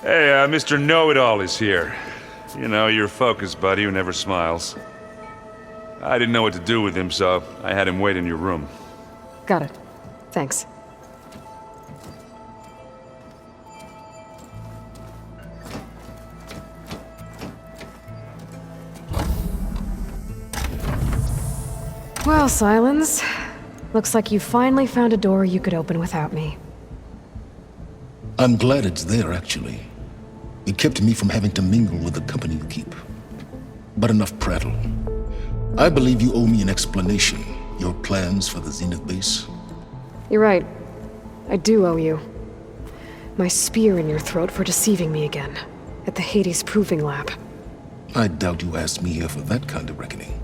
Hey, Mr. Know-It-All is here. You know, your focus buddy who never smiles. I didn't know what to do with him, so I had him wait in your room. Got it. Thanks. Well, Silence. Looks like you finally found a door you could open without me. I'm glad it's there, actually. It kept me from having to mingle with the company you keep. But enough prattle. I believe you owe me an explanation. Your plans for the Zenith base? You're right. I do owe you. My spear in your throat for deceiving me again. At the Hades Proving Lab. I doubt you asked me here for that kind of reckoning.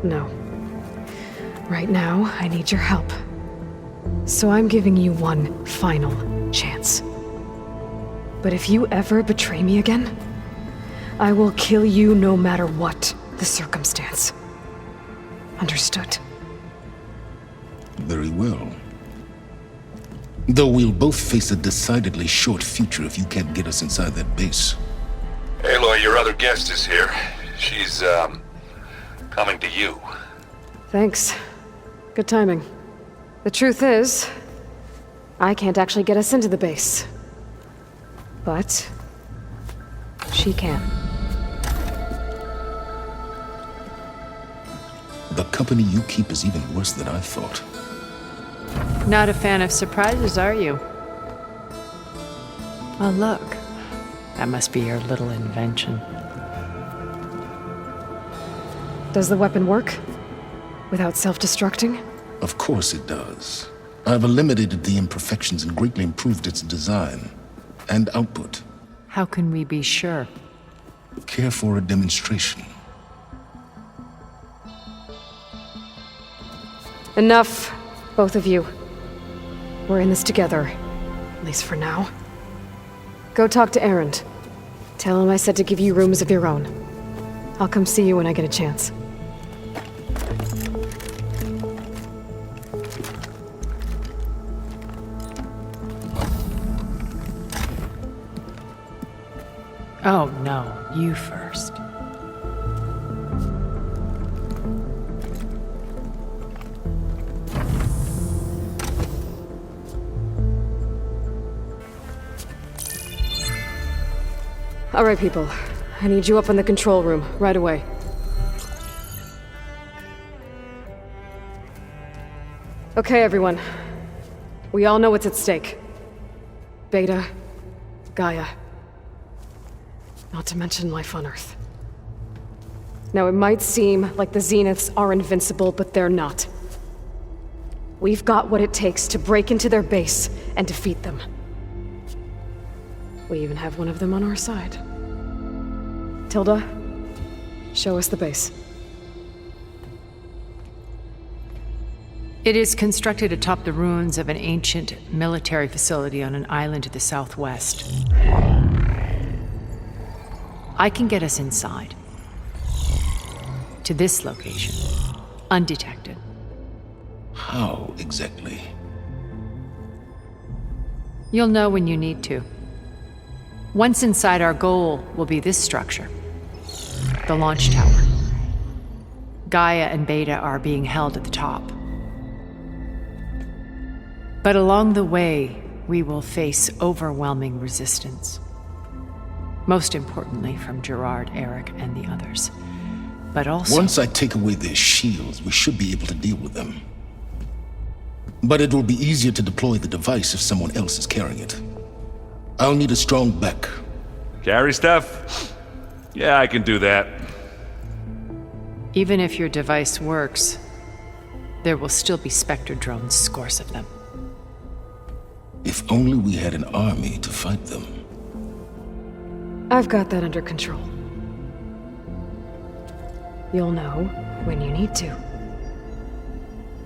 No. Right now, I need your help. So I'm giving you one final chance. But if you ever betray me again, I will kill you no matter what the circumstance. Understood? Very well. Though we'll both face a decidedly short future if you can't get us inside that base. Aloy, your other guest is here. She's, coming to you. Thanks. Good timing. The truth is, I can't actually get us into the base. But she can. The company you keep is even worse than I thought. Not a fan of surprises, are you? Oh, look. That must be your little invention. Does the weapon work? Without self-destructing? Of course it does. I've eliminated the imperfections and greatly improved its design and output. How can we be sure? Care for a demonstration? Enough, both of you. We're in this together, at least for now. Go talk to Erend. Tell him I said to give you rooms of your own. I'll come see you when I get a chance. Oh, no. You first. All right, people. I need you up in the control room, right away. Okay, everyone. We all know what's at stake. Beta, Gaia. Not to mention life on Earth. Now, it might seem like the Zeniths are invincible, but they're not. We've got what it takes to break into their base and defeat them. We even have one of them on our side. Tilda, show us the base. It is constructed atop the ruins of an ancient military facility on an island to the southwest. I can get us inside. To this location. Undetected. How exactly? You'll know when you need to. Once inside, our goal will be this structure. The launch tower. Gaia and Beta are being held at the top. But along the way, we will face overwhelming resistance. Most importantly from Gerard, Eric, and the others. But also... Once I take away their shields, we should be able to deal with them. But it will be easier to deploy the device if someone else is carrying it. I'll need a strong back. Carry stuff? Yeah, I can do that. Even if your device works, there will still be Spectre drones, scores of them. If only we had an army to fight them. I've got that under control. You'll know when you need to.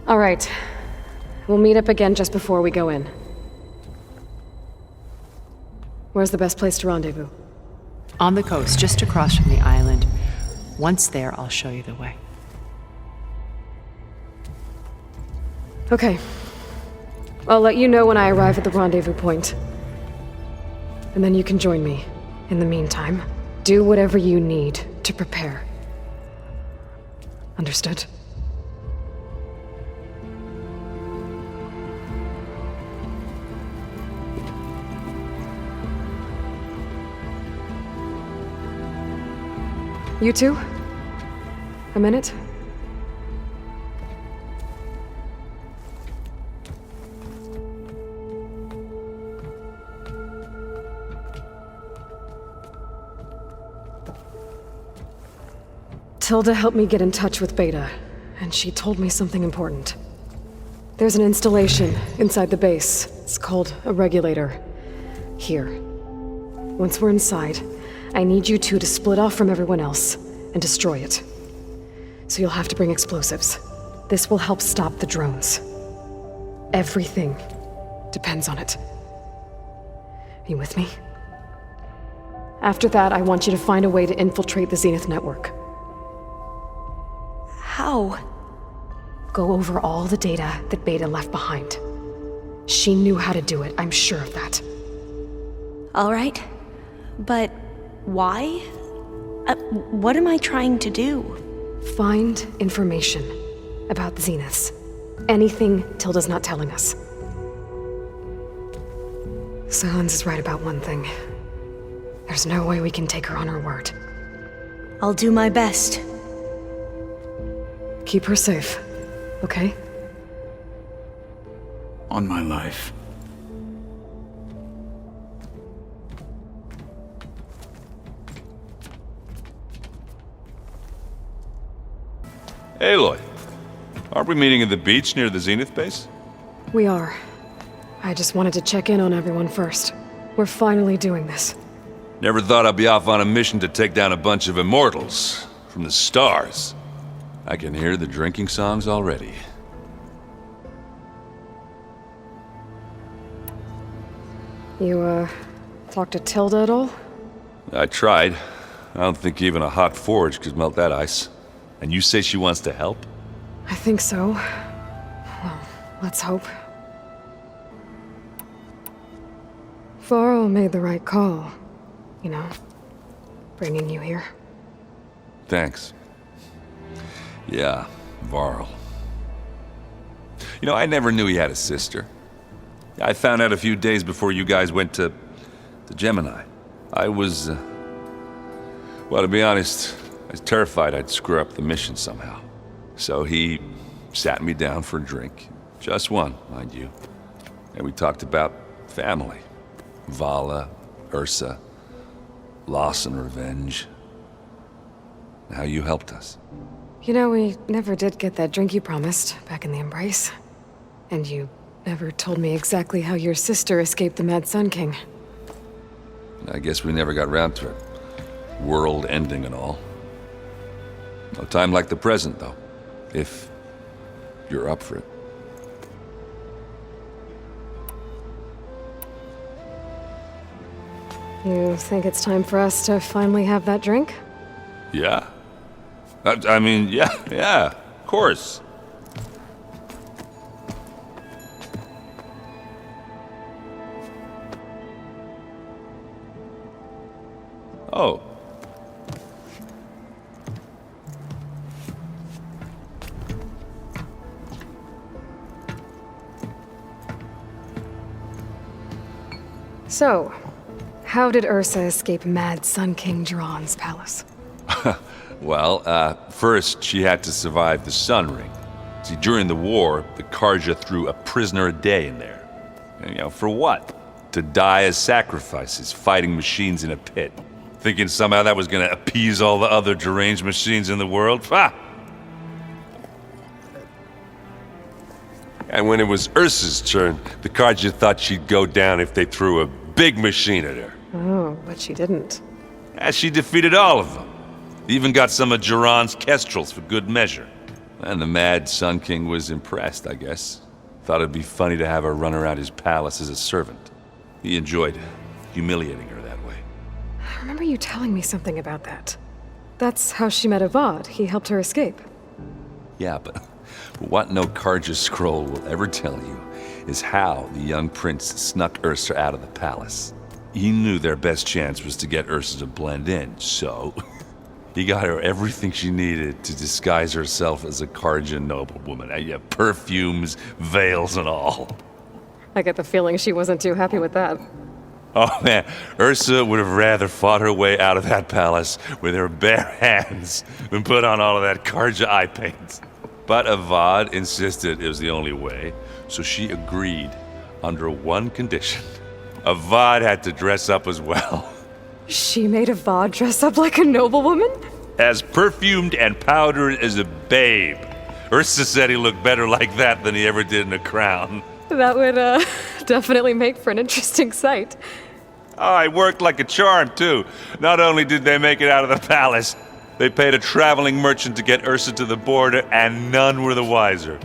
All right. We'll meet up again just before we go in. Where's the best place to rendezvous? On the coast, just across from the island. Once there, I'll show you the way. Okay. I'll let you know when I arrive at the rendezvous point. and then you can join me. In the meantime, do whatever you need to prepare. Understood? You two? A minute? Tilda helped me get in touch with Beta, and she told me something important. There's an installation inside the base. It's called a regulator. Here. Once we're inside, I need you two to split off from everyone else and destroy it. So you'll have to bring explosives. This will help stop the drones. Everything depends on it. Are you with me? After that, I want you to find a way to infiltrate the Zenith network. How? Go over all the data that Beta left behind. She knew how to do it, I'm sure of that. All right. But why? What am I trying to do? Find information about the Zeniths. Anything Tilda's not telling us. Silence is right about one thing. There's no way we can take her on her word. I'll do my best. Keep her safe, okay? On my life. Aloy, aren't we meeting at the beach near the Zenith base? We are. I just wanted to check in on everyone first. We're finally doing this. Never thought I'd be off on a mission to take down a bunch of immortals from the stars. I can hear the drinking songs already. You, talked to Tilda at all? I tried. I don't think even a hot forge could melt that ice. And you say she wants to help? I think so. Well, let's hope. Varl made the right call. You know, bringing you here. Thanks. Yeah, Varl. You know, I never knew he had a sister. I found out a few days before you guys went to Gemini. I was, well, to be honest, I was terrified I'd screw up the mission somehow. So he sat me down for a drink. Just one, mind you. And we talked about family. Vala, Ursa, loss and revenge. And how you helped us. You know, we never did get that drink you promised back in the Embrace. And you never told me exactly how your sister escaped the Mad Sun King. I guess we never got round to it. World ending and all. No time like the present, though. If you're up for it. You think it's time for us to finally have that drink? Yeah. I mean, yeah, of course. Oh. So, how did Ursa escape Mad Sun King Jiran's palace? Well, first she had to survive the Sun Ring. See, during the war, the Karja threw a prisoner a day in there. And, you know, for what? To die as sacrifices, fighting machines in a pit. Thinking somehow that was gonna appease all the other deranged machines in the world? Ha! And when it was Ursa's turn, the Karja thought she'd go down if they threw a big machine at her. Oh, but she didn't. And she defeated all of them. Even got some of Jiran's kestrels for good measure. And the Mad Sun King was impressed, I guess. Thought it'd be funny to have her run around his palace as a servant. He enjoyed humiliating her that way. I remember you telling me something about that. That's how she met Avad. He helped her escape. Yeah, but what no Karja scroll will ever tell you is how the young prince snuck Ursa out of the palace. he knew their best chance was to get Ursa to blend in, so he got her everything she needed to disguise herself as a Kharjan noblewoman. Yeah, perfumes, veils, and all. I get the feeling she wasn't too happy with that. Oh man, Ursa would have rather fought her way out of that palace with her bare hands than put on all of that Kharja eye paint. But Avad insisted it was the only way, so she agreed under one condition. Avad had to dress up as well. She made Avad dress up like a noblewoman? As perfumed and powdered as a babe. Ursa said he looked better like that than he ever did in a crown. That would, definitely make for an interesting sight. Oh, it worked like a charm, too. Not only did they make it out of the palace, they paid a traveling merchant to get Ursa to the border, and none were the wiser.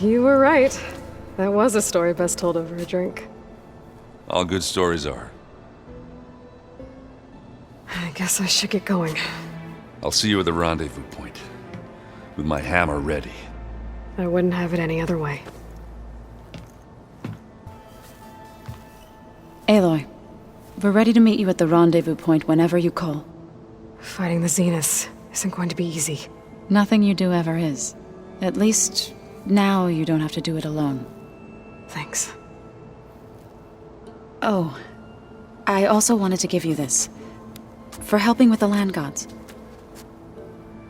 You were right. That was a story best told over a drink. All good stories are. I guess I should get going. I'll see you at the rendezvous point, with my hammer ready. I wouldn't have it any other way. Aloy, we're ready to meet you at the rendezvous point whenever you call. Fighting the Zeniths isn't going to be easy. Nothing you do ever is. At least, now you don't have to do it alone. Thanks. Oh, I also wanted to give you this. For helping with the land gods.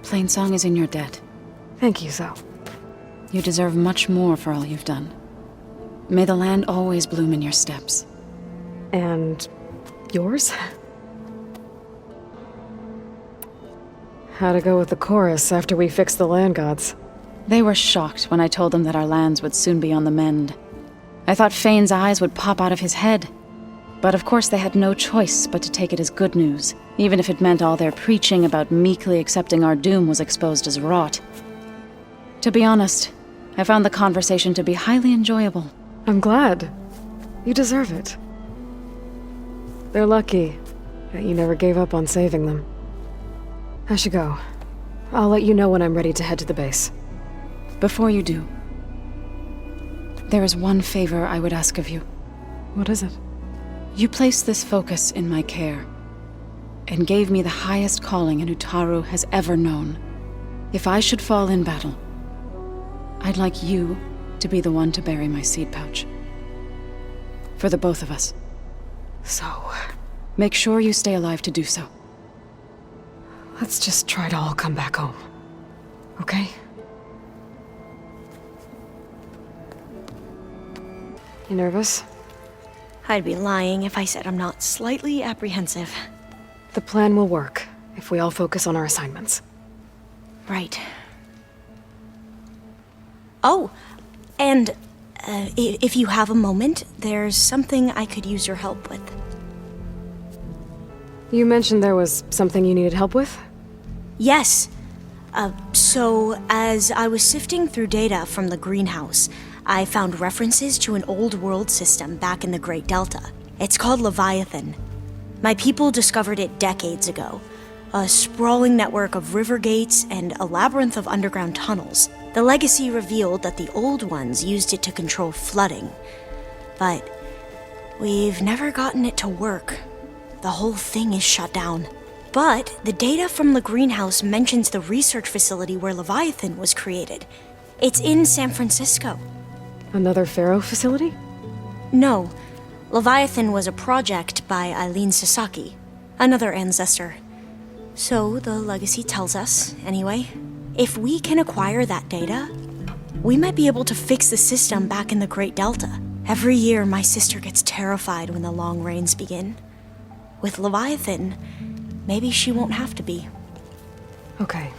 Plainsong is in your debt. Thank you, Zoe. You deserve much more for all you've done. May the land always bloom in your steps. And yours? How'd it go with the chorus after we fixed the land gods? They were shocked when I told them that our lands would soon be on the mend. I thought Fane's eyes would pop out of his head. But of course they had no choice but to take it as good news, even if it meant all their preaching about meekly accepting our doom was exposed as rot. To be honest, I found the conversation to be highly enjoyable. I'm glad. You deserve it. They're lucky that you never gave up on saving them. I should go. I'll let you know when I'm ready to head to the base. Before you do, there is one favor I would ask of you. What is it? You placed this focus in my care, and gave me the highest calling an Utaru has ever known. If I should fall in battle, I'd like you to be the one to bury my seed pouch. For the both of us. So, Make sure you stay alive to do so. let's just try to all come back home. Okay? You nervous? I'd be lying if I said I'm not slightly apprehensive. The plan will work if we all focus on our assignments. Right. Oh, and if you have a moment, there's something I could use your help with. You mentioned there was something you needed help with? Yes. So, as I was sifting through data from the greenhouse, I found references to an old world system back in the Great Delta. It's called Leviathan. My people discovered it decades ago. A sprawling network of river gates and a labyrinth of underground tunnels. The legacy revealed that the old ones used it to control flooding. But we've never gotten it to work. The whole thing is shut down. But the data from the greenhouse mentions the research facility where Leviathan was created. It's in San Francisco. Another Pharaoh facility? No, Leviathan was a project by Eileen Sasaki, another ancestor. So the legacy tells us, anyway, if we can acquire that data, we might be able to fix the system back in the Great Delta. Every year, my sister gets terrified when the long rains begin. With Leviathan, maybe she won't have to be. Okay.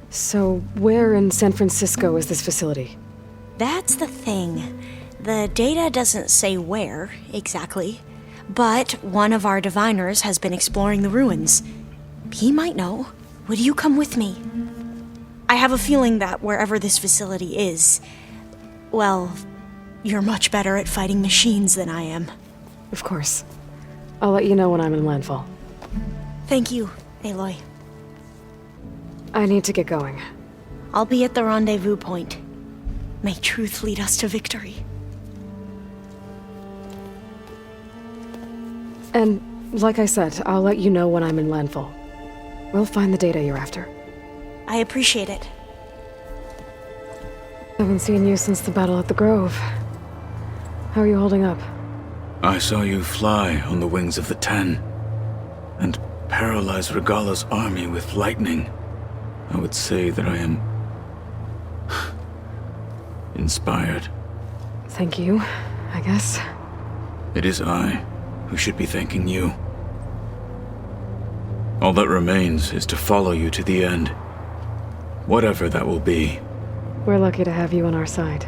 So, where in San Francisco is this facility? That's the thing. The data doesn't say where, exactly. But one of our diviners has been exploring the ruins. He might know. Would you come with me? I have a feeling that wherever this facility is, well, you're much better at fighting machines than I am. Of course. I'll let you know when I'm in landfall. Thank you. Aloy. I need to get going. I'll be at the rendezvous point. May truth lead us to victory. And, like I said, I'll let you know when I'm in landfall. We'll find the data you're after. I appreciate it. Haven't seen you since the battle at the Grove. How are you holding up? I saw you fly on the wings of the Ten, and paralyze Regala's army with lightning. I would say that I am inspired. Thank you, I guess. It is I who should be thanking you. All that remains is to follow you to the end. Whatever that will be. We're lucky to have you on our side.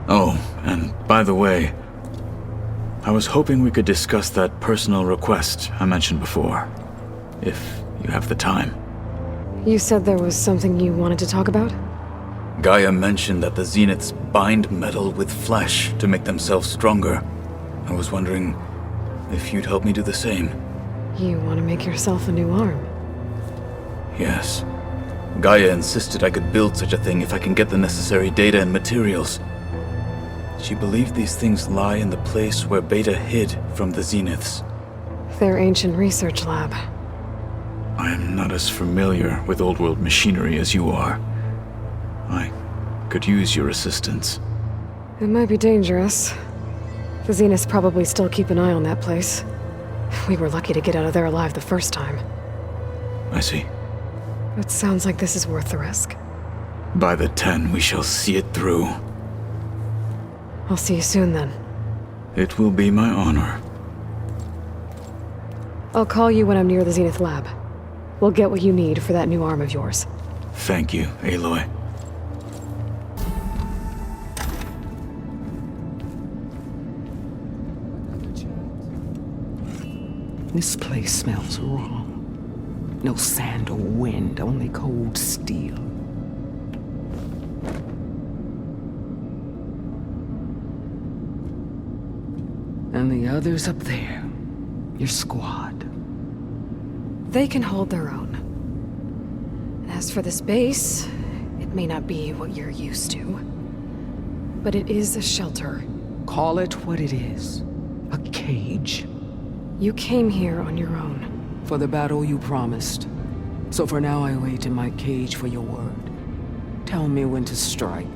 Oh, and by the way, I was hoping we could discuss that personal request I mentioned before, if you have the time. You said there was something you wanted to talk about? Gaia mentioned that the Zeniths bind metal with flesh to make themselves stronger. I was wondering if you'd help me do the same. You want to make yourself a new arm? Yes. Gaia insisted I could build such a thing if I can get the necessary data and materials. She believed these things lie in the place where Beta hid from the Zeniths. Their ancient research lab. I am not as familiar with old world machinery as you are. I could use your assistance. It might be dangerous. The Zeniths probably still keep an eye on that place. We were lucky to get out of there alive the first time. I see. It sounds like this is worth the risk. By the 10, we shall see it through. I'll see you soon then. It will be my honor. I'll call you when I'm near the Zenith lab. We'll get what you need for that new arm of yours. Thank you, Aloy. This place smells wrong. No sand or wind, only cold steel. And the others up there, your squad. They can hold their own. And as for this base, it may not be what you're used to. But it is a shelter. Call it what it is. A cage. You came here on your own. For the battle you promised. So for now I wait in my cage for your word. Tell me when to strike.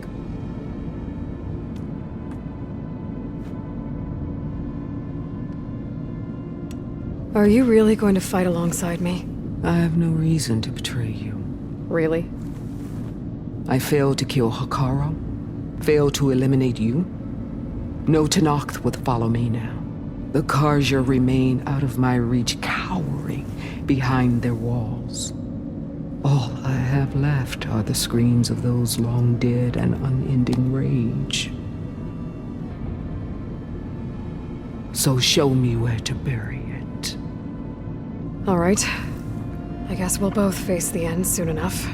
Are you really going to fight alongside me? I have no reason to betray you. Really? I failed to kill Hakaro. Failed to eliminate you. No Tenakth would follow me now. The Karja remain out of my reach, cowering behind their walls. All I have left are the screams of those long dead and unending rage. So show me where to bury it. All right. I guess we'll both face the end soon enough.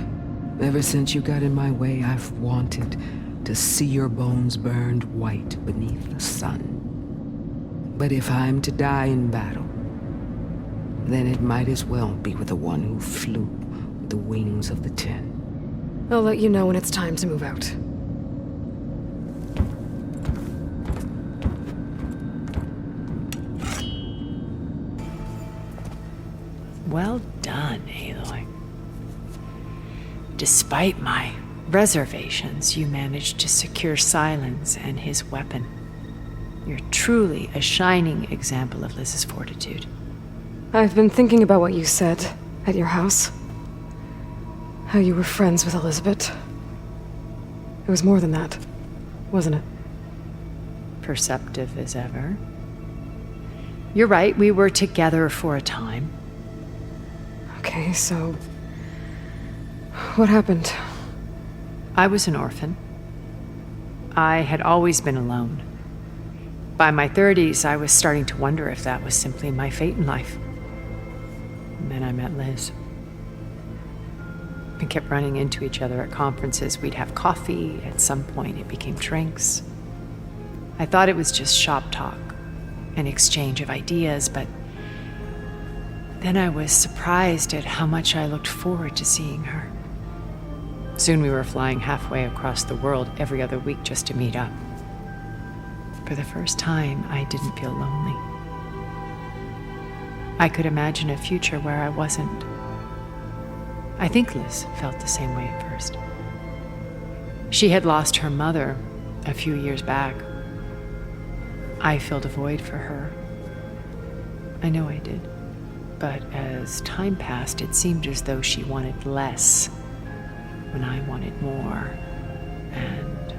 Ever since you got in my way, I've wanted to see your bones burned white beneath the sun. But if I'm to die in battle, then it might as well be with the one who flew with the wings of the 10. I'll let you know when it's time to move out. Well done, Aloy. Despite my reservations, you managed to secure Silence and his weapon. You're truly a shining example of Liz's fortitude. I've been thinking about what you said at your house. How you were friends with Elizabeth. It was more than that, wasn't it? Perceptive as ever. You're right, we were together for a time. Okay, so... what happened? I was an orphan. I had always been alone. By my 30s, I was starting to wonder if that was simply my fate in life. And then I met Liz. We kept running into each other at conferences. We'd have coffee. At some point, it became drinks. I thought it was just shop talk, an exchange of ideas, but Then I was surprised at how much I looked forward to seeing her. Soon we were flying halfway across the world every other week just to meet up. For the first time, I didn't feel lonely. I could imagine a future where I wasn't. I think Liz felt the same way at first. She had lost her mother a few years back. I filled a void for her. I know I did. But as time passed, it seemed as though she wanted less when I wanted more. And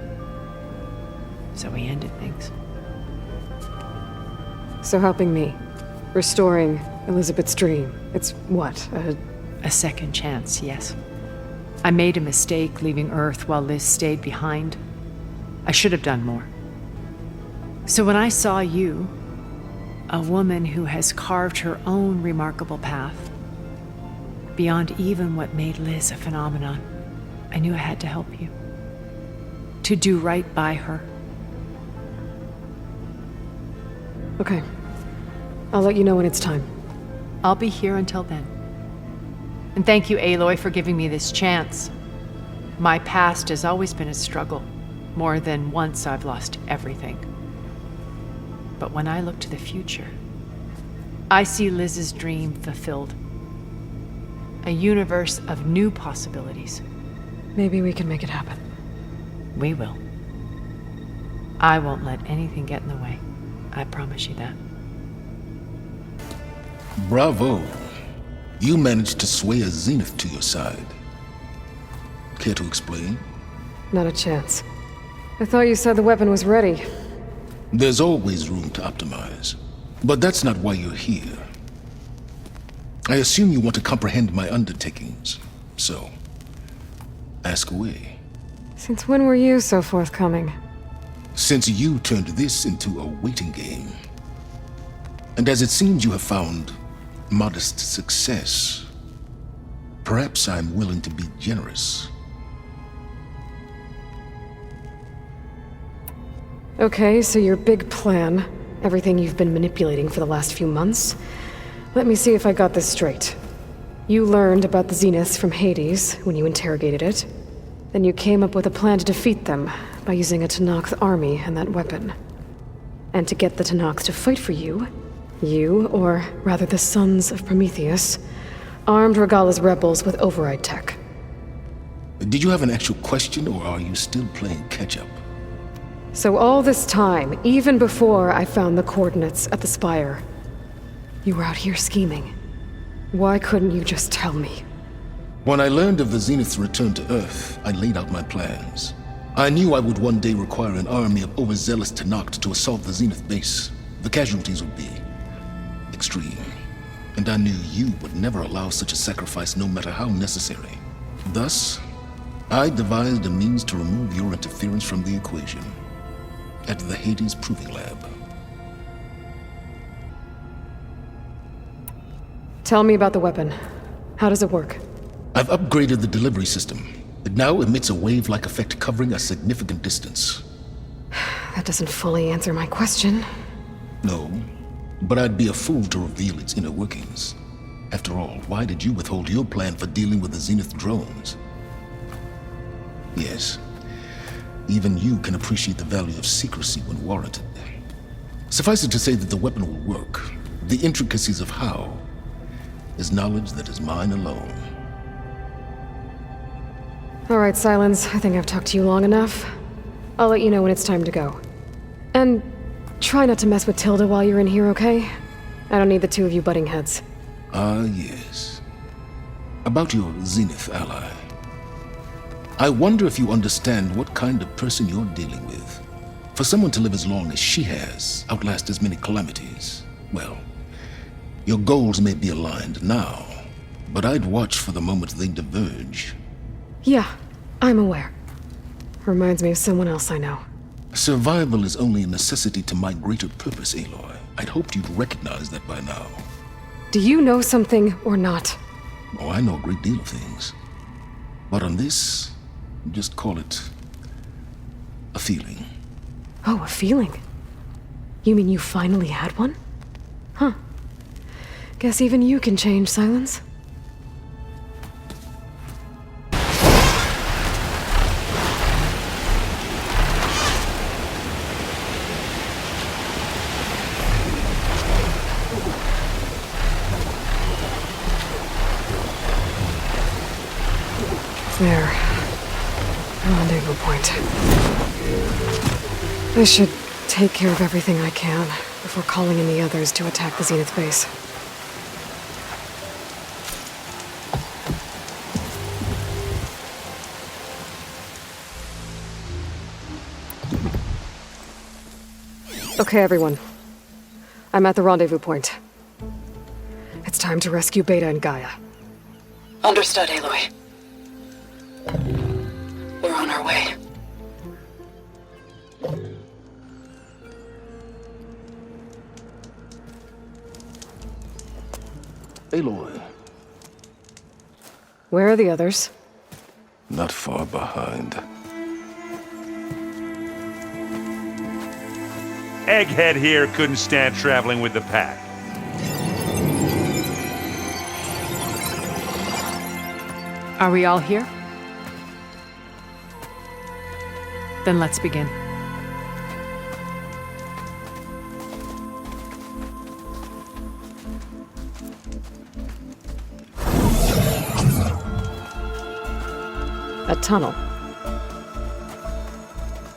so we ended things. So helping me, restoring Elizabeth's dream, it's what, A second chance, yes. I made a mistake leaving Earth while Liz stayed behind. I should have done more. So when I saw you, a woman who has carved her own remarkable path, beyond even what made Liz a phenomenon, I knew I had to help you. To do right by her. Okay. I'll let you know when it's time. I'll be here until then. And thank you, Aloy, for giving me this chance. My past has always been a struggle. More than once I've lost everything. But when I look to the future, I see Liz's dream fulfilled. A universe of new possibilities. Maybe we can make it happen. We will. I won't let anything get in the way. I promise you that. Bravo. You managed to sway a Zenith to your side. Care to explain? Not a chance. I thought you said the weapon was ready. There's always room to optimize. But that's not why you're here. I assume you want to comprehend my undertakings. So, ask away. Since when were you so forthcoming? Since you turned this into a waiting game. And as it seems you have found modest success, perhaps I'm willing to be generous. Okay, so your big plan, everything you've been manipulating for the last few months. Let me see if I got this straight. You learned about the Zeniths from Hades when you interrogated it. Then you came up with a plan to defeat them by using a Tenakth army and that weapon. And to get the Tenakth to fight for you, or rather the Sons of Prometheus, armed Regala's rebels with override tech. Did you have an actual question, or are you still playing catch-up? So all this time, even before I found the coordinates at the Spire, you were out here scheming. Why couldn't you just tell me? When I learned of the Zenith's return to Earth, I laid out my plans. I knew I would one day require an army of overzealous Tenakth to assault the Zenith base. The casualties would be extreme. And I knew you would never allow such a sacrifice, no matter how necessary. Thus, I devised a means to remove your interference from the equation. At the Hades Proving Lab. Tell me about the weapon. How does it work? I've upgraded the delivery system. It now emits a wave-like effect covering a significant distance. That doesn't fully answer my question. No, but I'd be a fool to reveal its inner workings. After all, why did you withhold your plan for dealing with the Zenith drones? Yes, even you can appreciate the value of secrecy when warranted. Suffice it to say that the weapon will work. The intricacies of how is knowledge that is mine alone. All right, Silence. I think I've talked to you long enough. I'll let you know when it's time to go. And try not to mess with Tilda while you're in here, okay? I don't need the two of you butting heads. Ah, yes. About your Zenith ally. I wonder if you understand what kind of person you're dealing with. For someone to live as long as she has, outlast as many calamities, well, your goals may be aligned now, but I'd watch for the moment they diverge. Yeah, I'm aware. Reminds me of someone else I know. Survival is only a necessity to my greater purpose, Aloy. I'd hoped you'd recognize that by now. Do you know something or not? Oh, I know a great deal of things. But on this, just call it a feeling. Oh, a feeling? You mean you finally had one? Huh. Guess even you can change, Silence. There. Rendezvous point. I should take care of everything I can before calling in the others to attack the Zenith base. Okay, everyone. I'm at the rendezvous point. It's time to rescue Beta and Gaia. Understood, Aloy. We're on our way. Aloy, Where are the others? not far behind. Egghead here couldn't stand traveling with the pack. Are we all here? Then let's begin. A tunnel.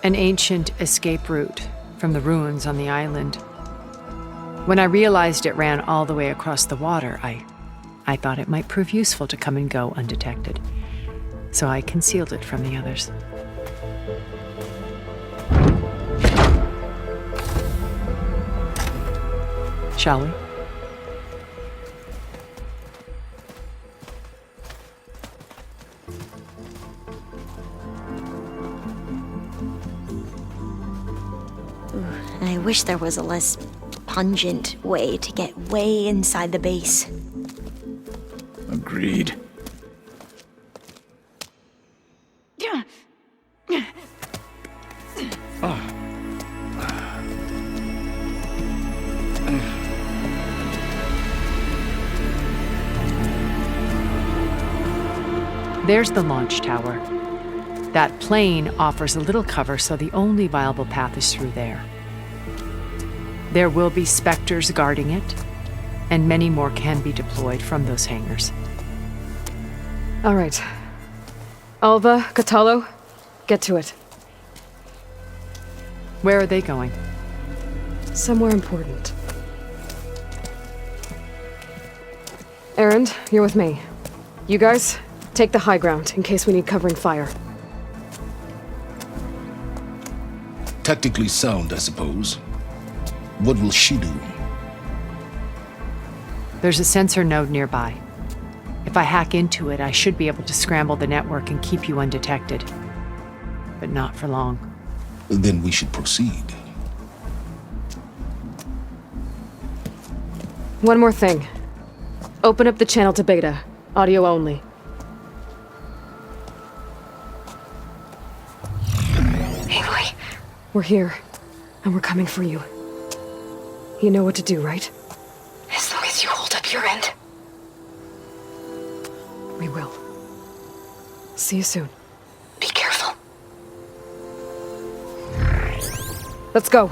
An ancient escape route from the ruins on the island. When I realized it ran all the way across the water, I thought it might prove useful to come and go undetected. So I concealed it from the others. Shall we? I wish there was a less pungent way to get way inside the base. Agreed. There's the launch tower. That plane offers a little cover, so the only viable path is through there. There will be Spectres guarding it, and many more can be deployed from those hangars. All right. Alva, Catalo, get to it. Where are they going? Somewhere important. Erend, you're with me. You guys, take the high ground in case we need covering fire. Tactically sound, I suppose. What will she do? There's a sensor node nearby. If I hack into it, I should be able to scramble the network and keep you undetected. But not for long. Then we should proceed. One more thing. Open up the channel to Beta. Audio only. Aloy, We're here, and we're coming for you. You know what to do, right? as long as you hold up your end. We will. See you soon. Be careful. Let's go.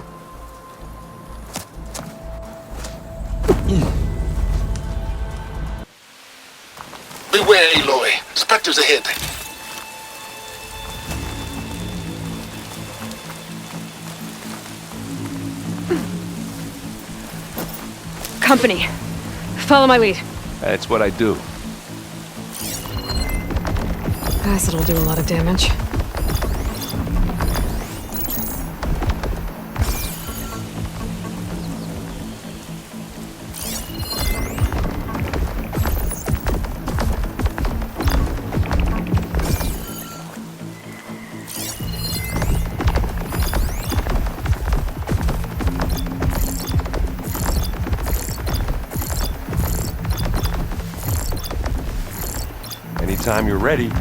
Beware, Aloy. Spectres ahead. Company. Follow my lead. That's what I do. Acid'll do a lot of damage. Anytime you're ready.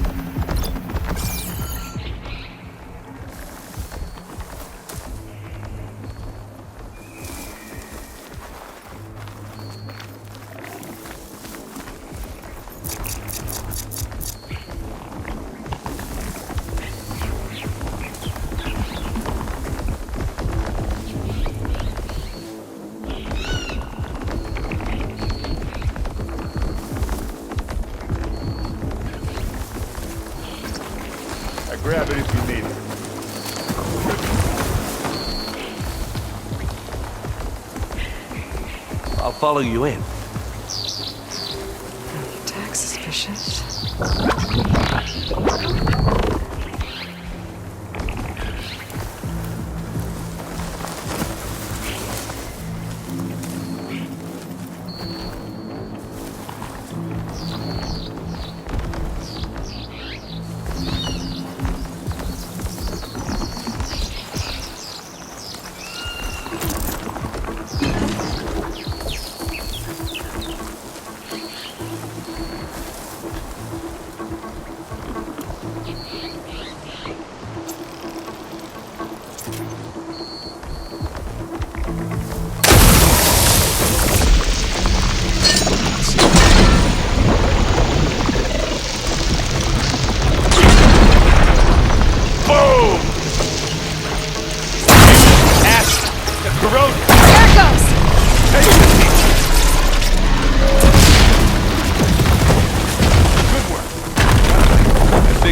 grab it if you need it. I'll follow you in. Tax suspicious.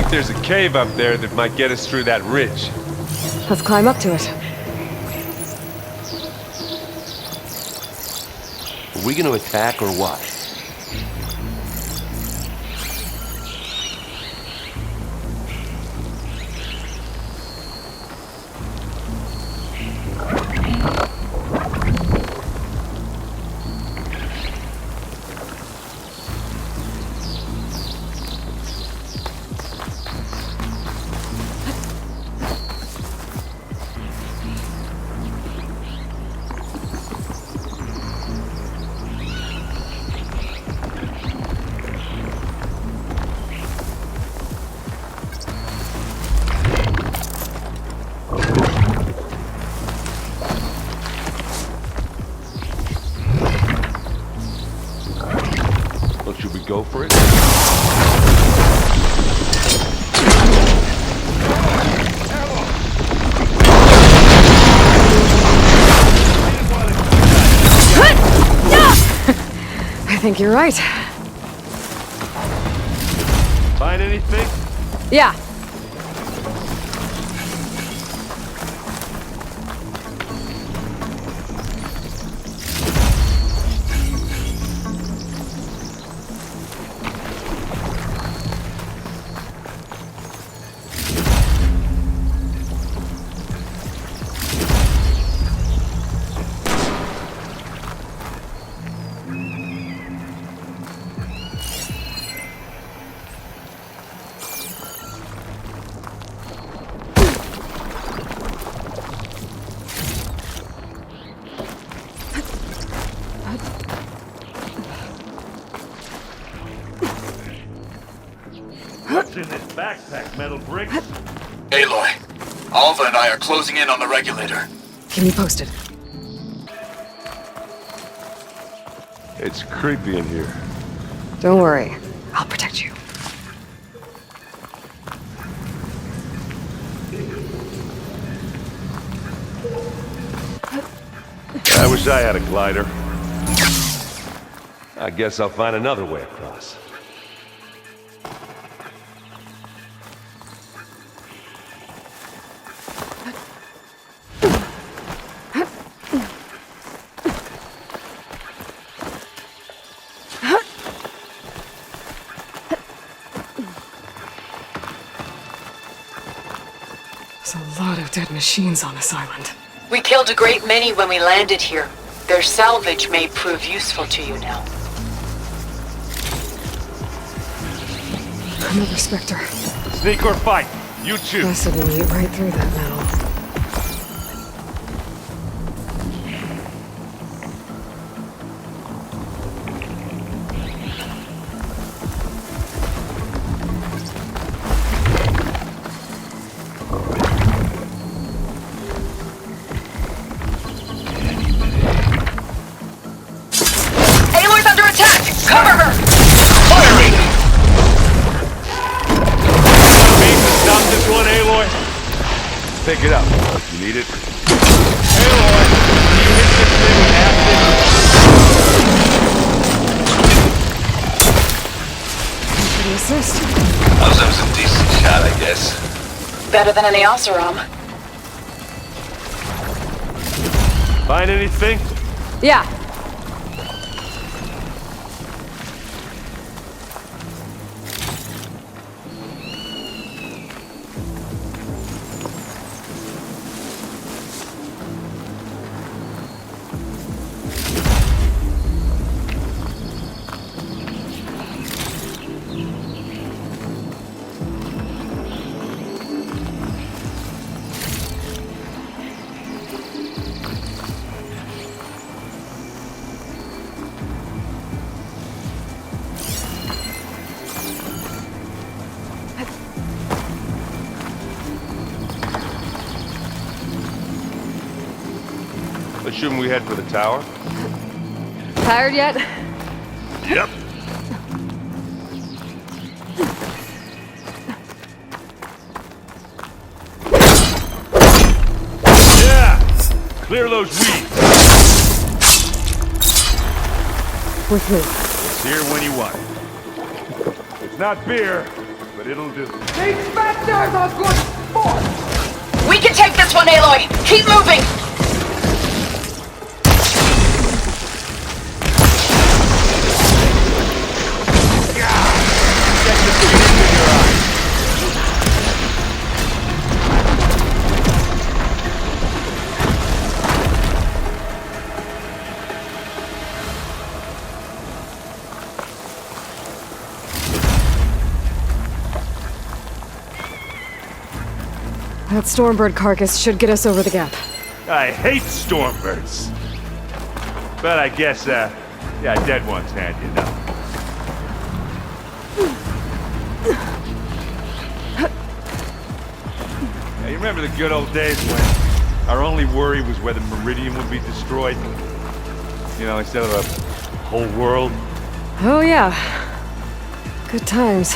There's a cave up there that might get us through that ridge. Let's climb up to it. Are we gonna attack or what? Well, should we go for it? I think you're right. Find anything? Yeah. What's in this backpack, metal bricks? Aloy, Alva and I are closing in on the regulator. Keep me posted. It's creepy in here. Don't worry. I'll protect you. I wish I had a glider. I guess I'll find another way across. There's a lot of dead machines on this island. We killed a great many when we landed here. Their salvage may prove useful to you now. Another Spectre. Sneak or fight, you choose. Guess it will eat right through that metal. Aloy's under attack! Cover her! Stop this one, Aloy. Pick it up. You need it. Aloy, you hit this thing with acid. Can you assist? That was a decent shot, I guess. Better than any Oseram. Find anything? Yeah. Shouldn't we head for the tower? Tired yet? Yep. Yeah! Clear those weeds. With me. It's here when you want it. It's not beer, but it'll do. These specters are good sport! We can take this one, Aloy! Keep moving! That Stormbird carcass should get us over the gap. I hate stormbirds. But I guess, yeah, dead ones handy enough. Yeah, you remember the good old days when our only worry was whether Meridian would be destroyed? You know, instead of a whole world? Oh yeah. Good times.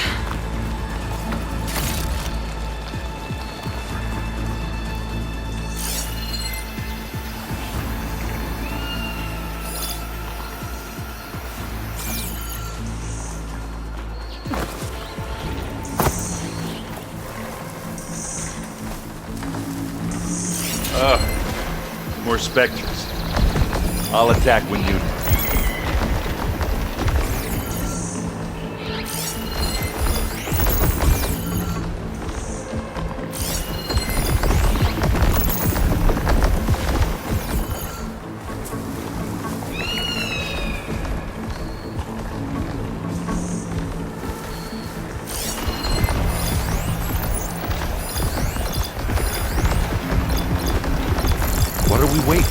More specters. I'll attack when you... What are we waiting?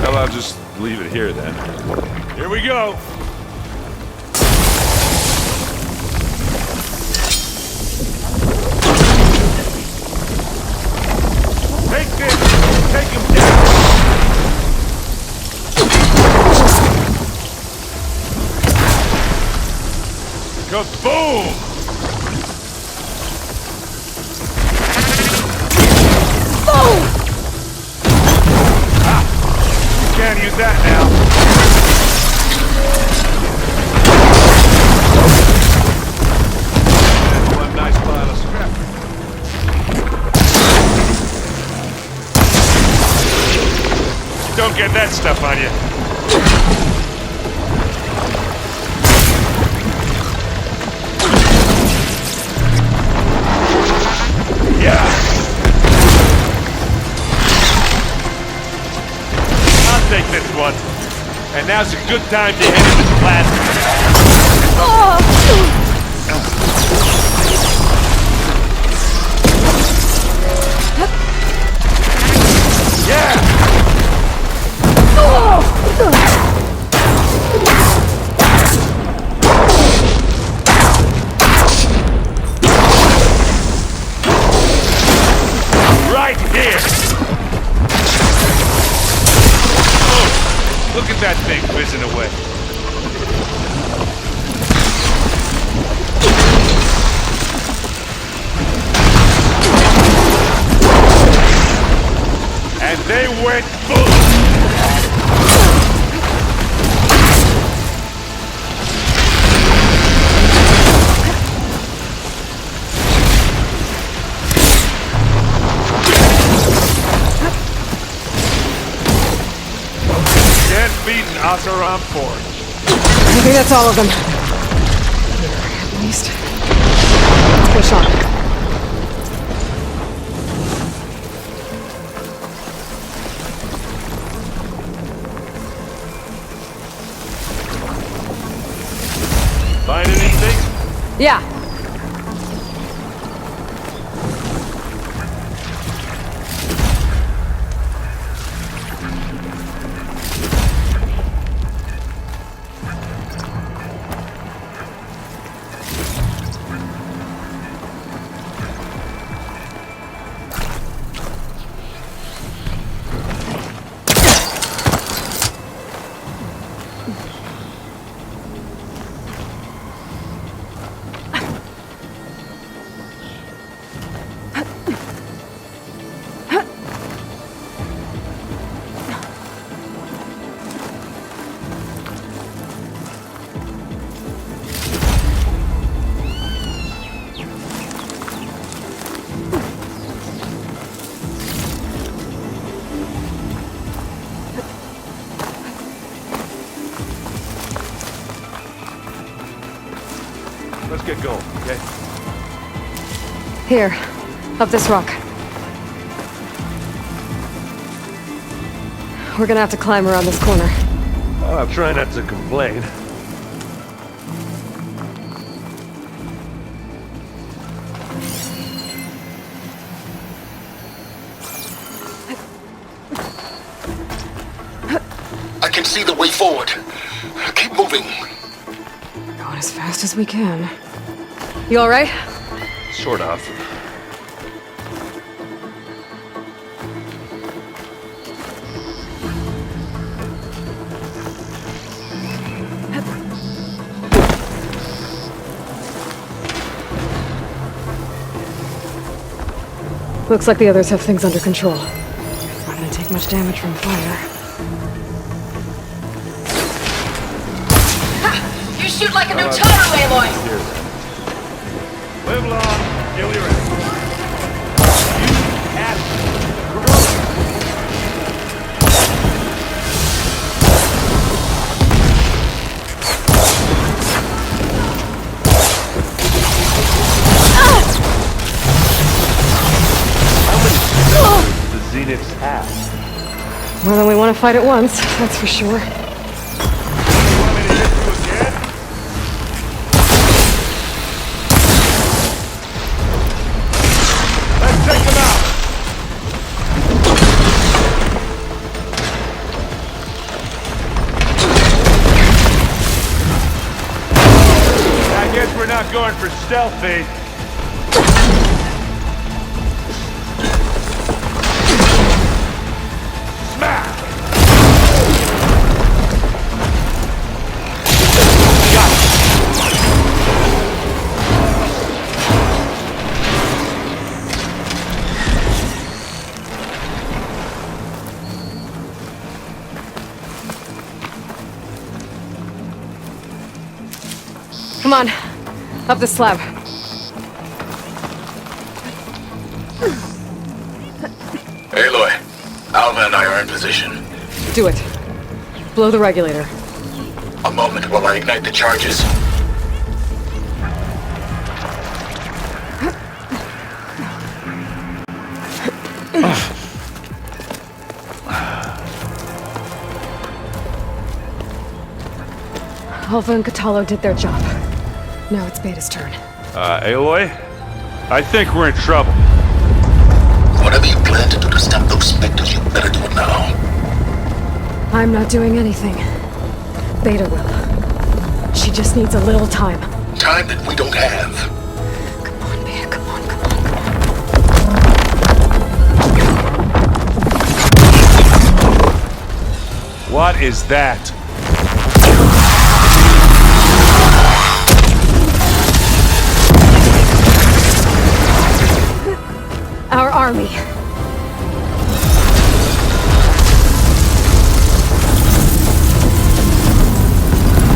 Well, I'll just leave it here then. Here we go! Take this! Take him down! Kaboom! Can't use that now. That's one nice pile of scrap. Don't get that stuff on you. Yeah. I'll take this one. And now's a good time to head into plasma. Yeah! Right here! Oh, look at that thing whizzing away. And they went boom! Beaten Asaram Forge. I think that's all of them. At least. Let's push on. Find anything? Yeah. Let's get going, okay? Here. Up this rock. We're gonna have to climb around this corner. I'll try not to complain. I can see the way forward. Keep moving. Going as fast as we can. You alright? Sort of. Looks like the others have things under control. Not gonna take much damage from fire. Ha! You shoot like a new Taru, Aloy! Live long, kill your enemy. You have the Zeniths have. More than we want to fight at once, that's for sure. You want me to hit you again? Let's take them out! I guess we're not going for stealthy. Smash! Got it. Come on. Up the slab. Aloy, Alva and I are in position. Do it. Blow the regulator. A moment while I ignite the charges. Alpha and Catalo did their job. Now it's Beta's turn. Aloy? I think we're in trouble. Whatever you plan to do to stop those specters, you better do it now. I'm not doing anything. Beta will. She just needs a little time. Time that we don't have. Come on, Beta, come on, come on, come on. What is that? Our army.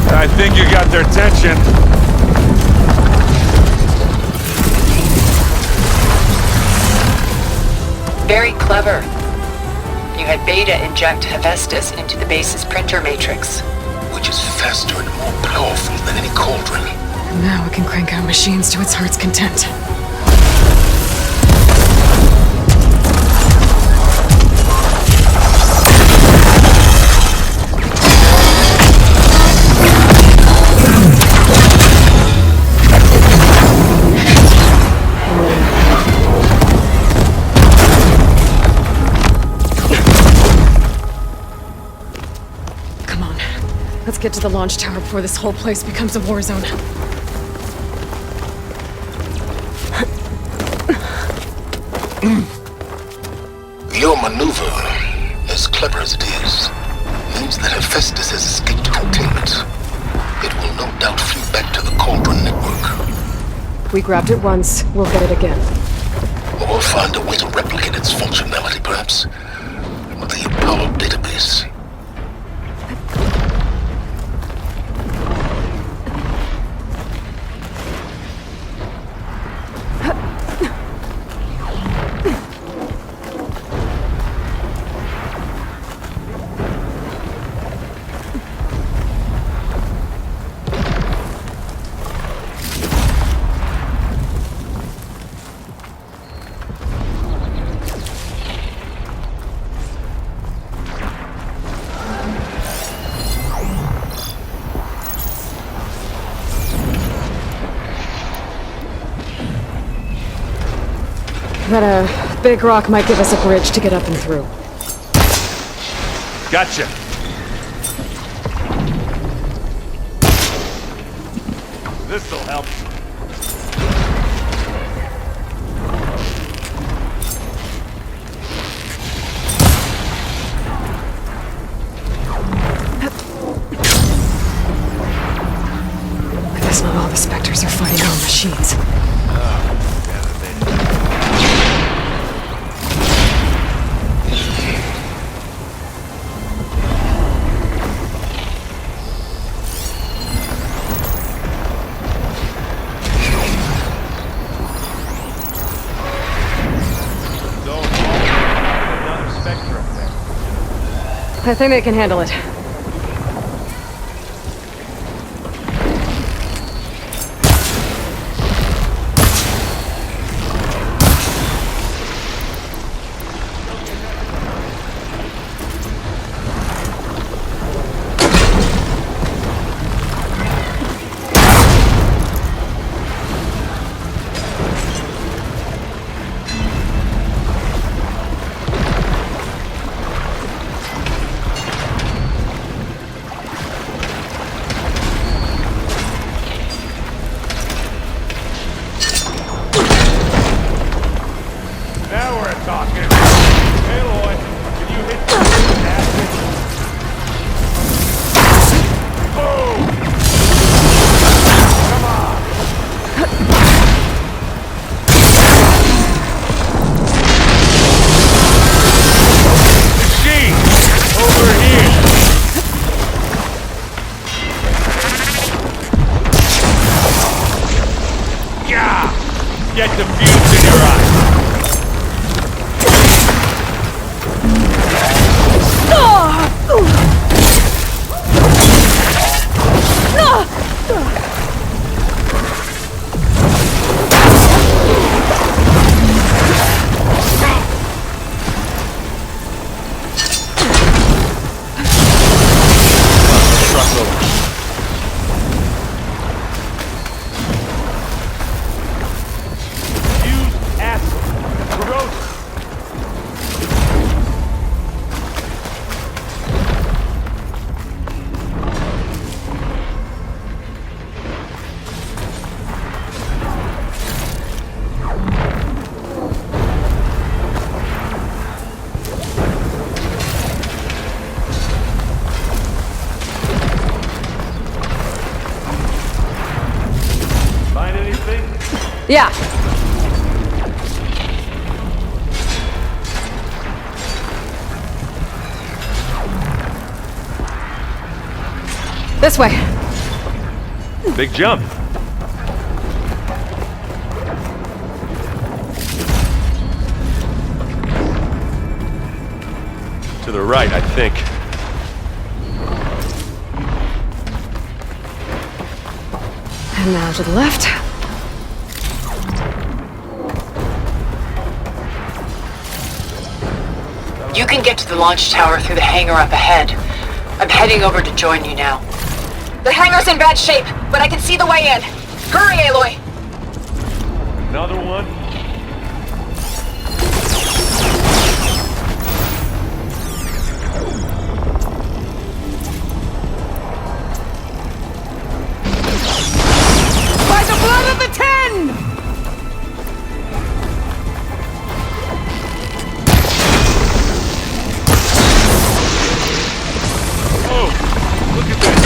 I think you got their attention. Very clever. You had Beta inject Hephaestus into the base's printer matrix. Which is faster and more powerful than any cauldron. Now it can crank out machines to its heart's content. Let's get to the launch tower before this whole place becomes a war zone. Your maneuver, as clever as it is, means that Hephaestus has escaped containment. It will no doubt flee back to the Cauldron network. We grabbed it once, we'll get it again. Or find a way to replicate its functionality, perhaps, with the Apollo database. That big rock might give us a bridge to get up and through. Gotcha. This'll help. I guess not all the specters are fighting our machines. I think they can handle it. Get the fuse in your eye. Yeah. This way. Big jump. To the right, I think. And now to the left. You can get to the launch tower through the hangar up ahead. I'm heading over to join you now. The hangar's in bad shape, but I can see the way in. Hurry, Aloy! Another one. By the blood of the Ten! Oh, look at that.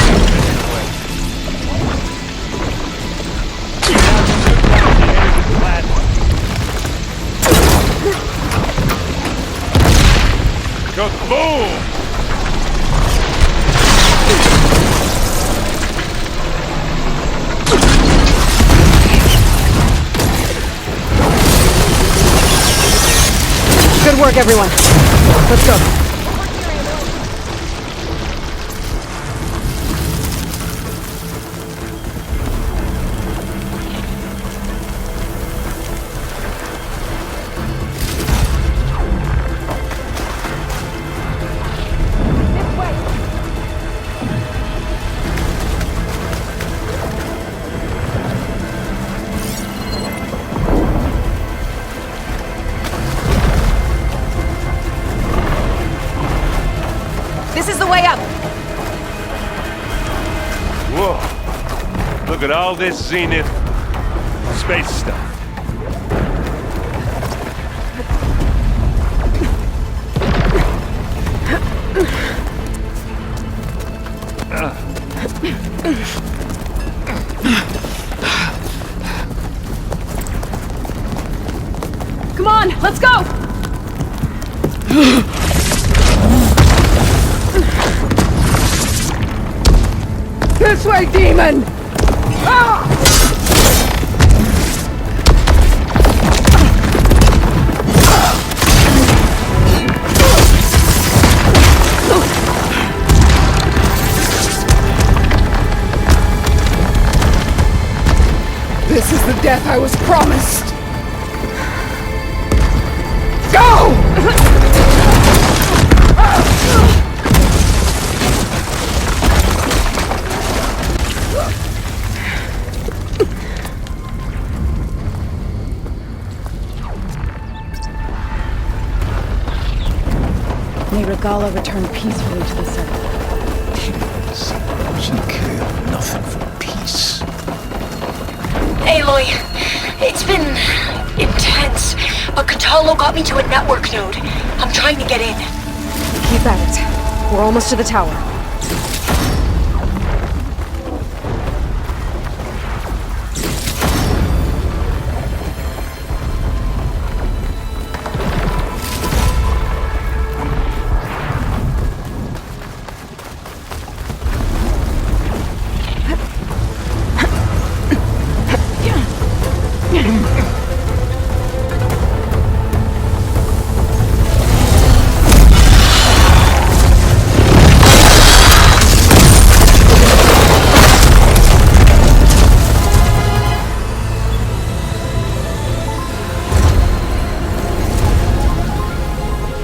Kaboom! Good work, everyone. Let's go. This is the way up. Whoa. Look at all this Zenith space stuff. Come on, let's go! This way, demon! Ah! This is the death I was promised! Go! May Regala return peacefully to the circle. She cared nothing for peace. Aloy, it's been intense, but Katalo got me to a network node. I'm trying to get in. Keep at it. We're almost to the tower.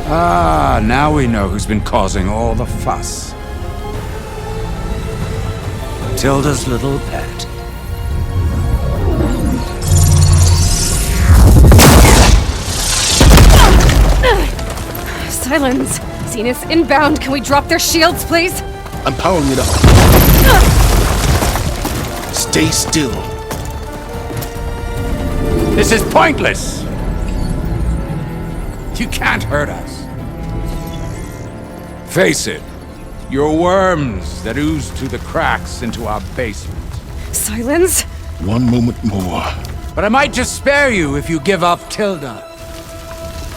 Ah, now we know who's been causing all the fuss. Tilda's little pet. Silence! Zenith inbound. Can we drop their shields, please? I'm powering it up. Stay still. This is pointless! You can't hurt us. Face it, you're worms that ooze through the cracks into our basement. Silence? One moment more, But I might just spare you if you give up Tilda.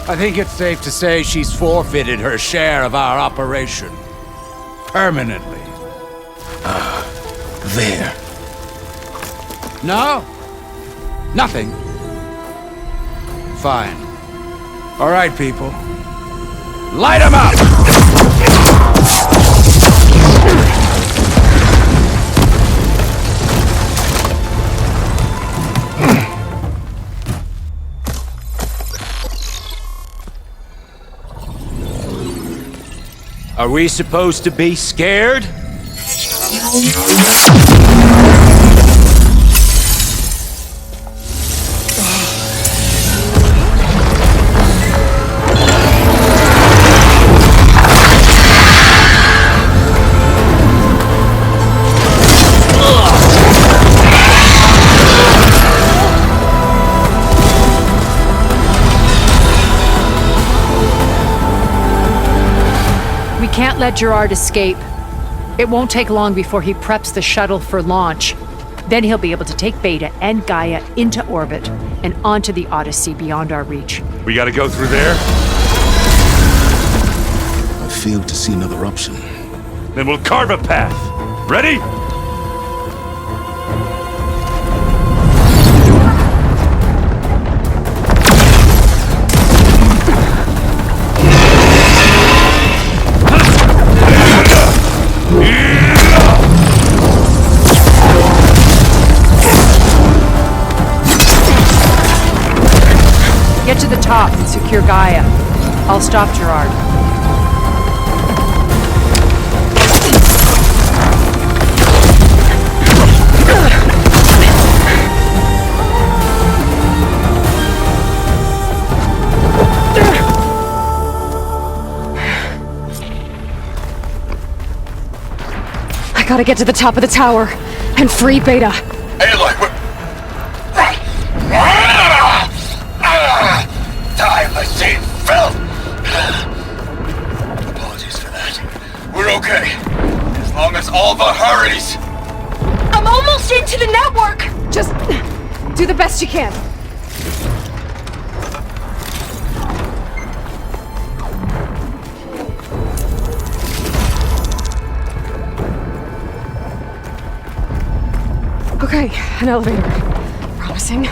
I think it's safe to say she's forfeited her share of our operation. Permanently. There. No? Nothing? Fine. All right, people. Light 'em up! Are we supposed to be scared? We can't let Gerard escape. It won't take long before he preps the shuttle for launch. Then he'll be able to take Beta and Gaia into orbit and onto the Odyssey beyond our reach. We gotta go through there? I failed to see another option. Then we'll carve a path. Ready? Get to the top and secure Gaia. I'll stop Gerard. I gotta get to the top of the tower and free Beta. Hey, look, time machine filth! Apologies for that. We're okay. As long as Alva hurries. I'm almost into the network! Just do the best you can. Okay, an elevator. Promising.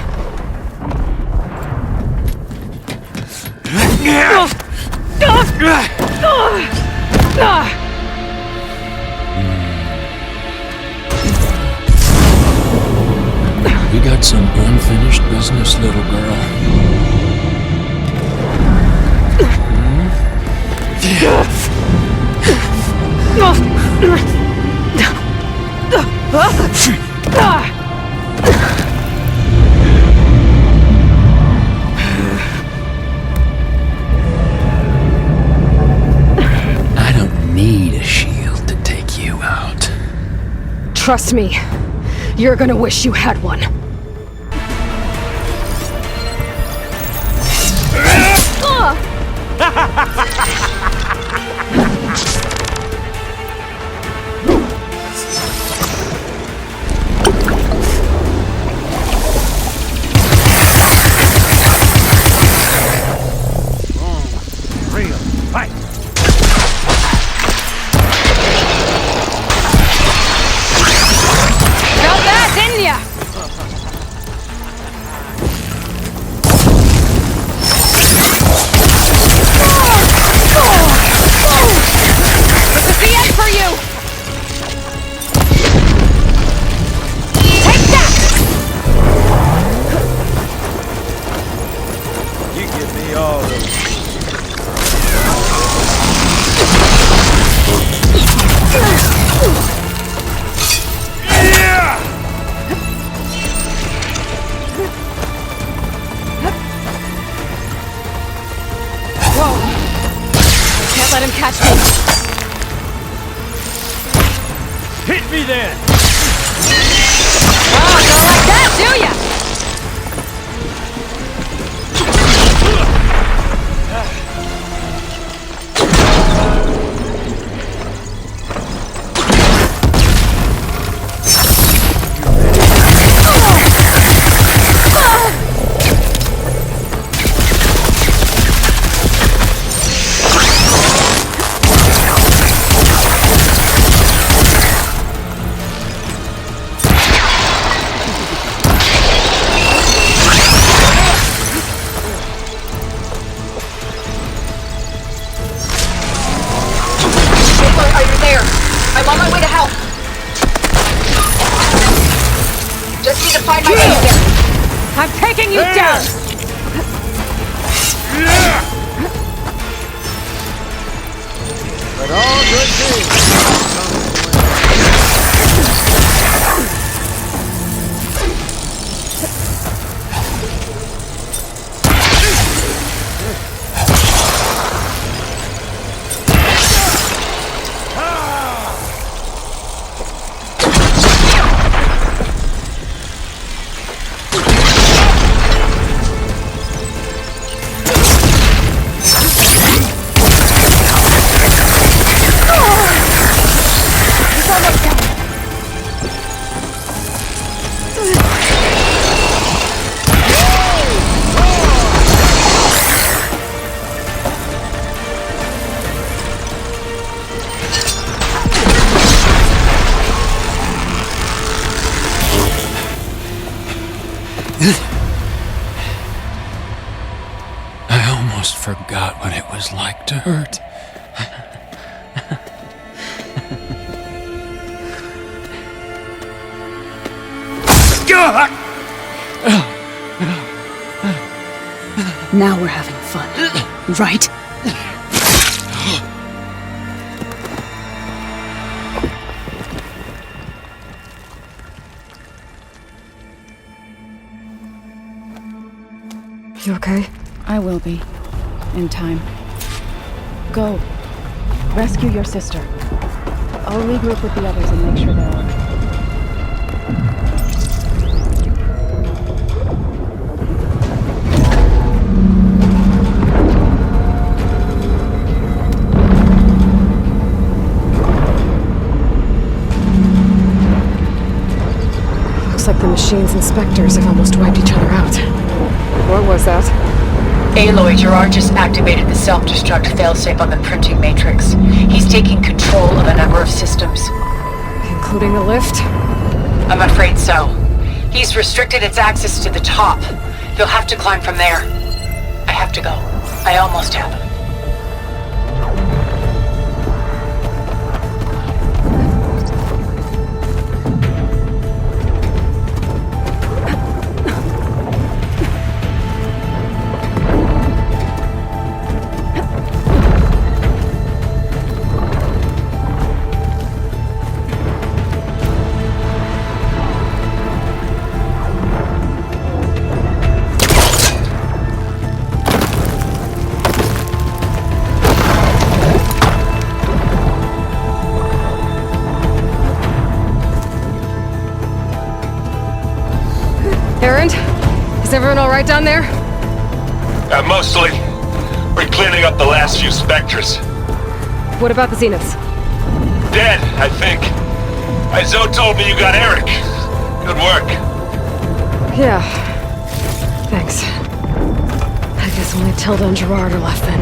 We got some unfinished business, little girl. I don't need a shield to take you out. Trust me, you're gonna wish you had one. Real fight. Felt that, didn't ya? This is the end for you! Take that! You give me all the... Whoa! Can't let him catch me. Hit me then! Oh, don't like that, do ya? find my way there. I'm taking you down! But all good things. I almost forgot what it was like to hurt. Now we're having fun, right? You okay? I will be. In time. Go. Rescue your sister. I'll regroup with the others and make sure they're all right. Looks like the machine's inspectors have almost wiped each other out. What was that? Aloy, Gerard just activated the self-destruct failsafe on the printing matrix. He's taking control of a number of systems. Including the lift? I'm afraid so. He's restricted its access to the top. You'll have to climb from there. I have to go. I almost have. Errand? Is everyone alright down there? Mostly. We're cleaning up the last few specters. What about the Zeniths? Dead, I think. Zoe told me you got Eric. Good work. Yeah. Thanks. I guess only Tilda and Gerard are left then.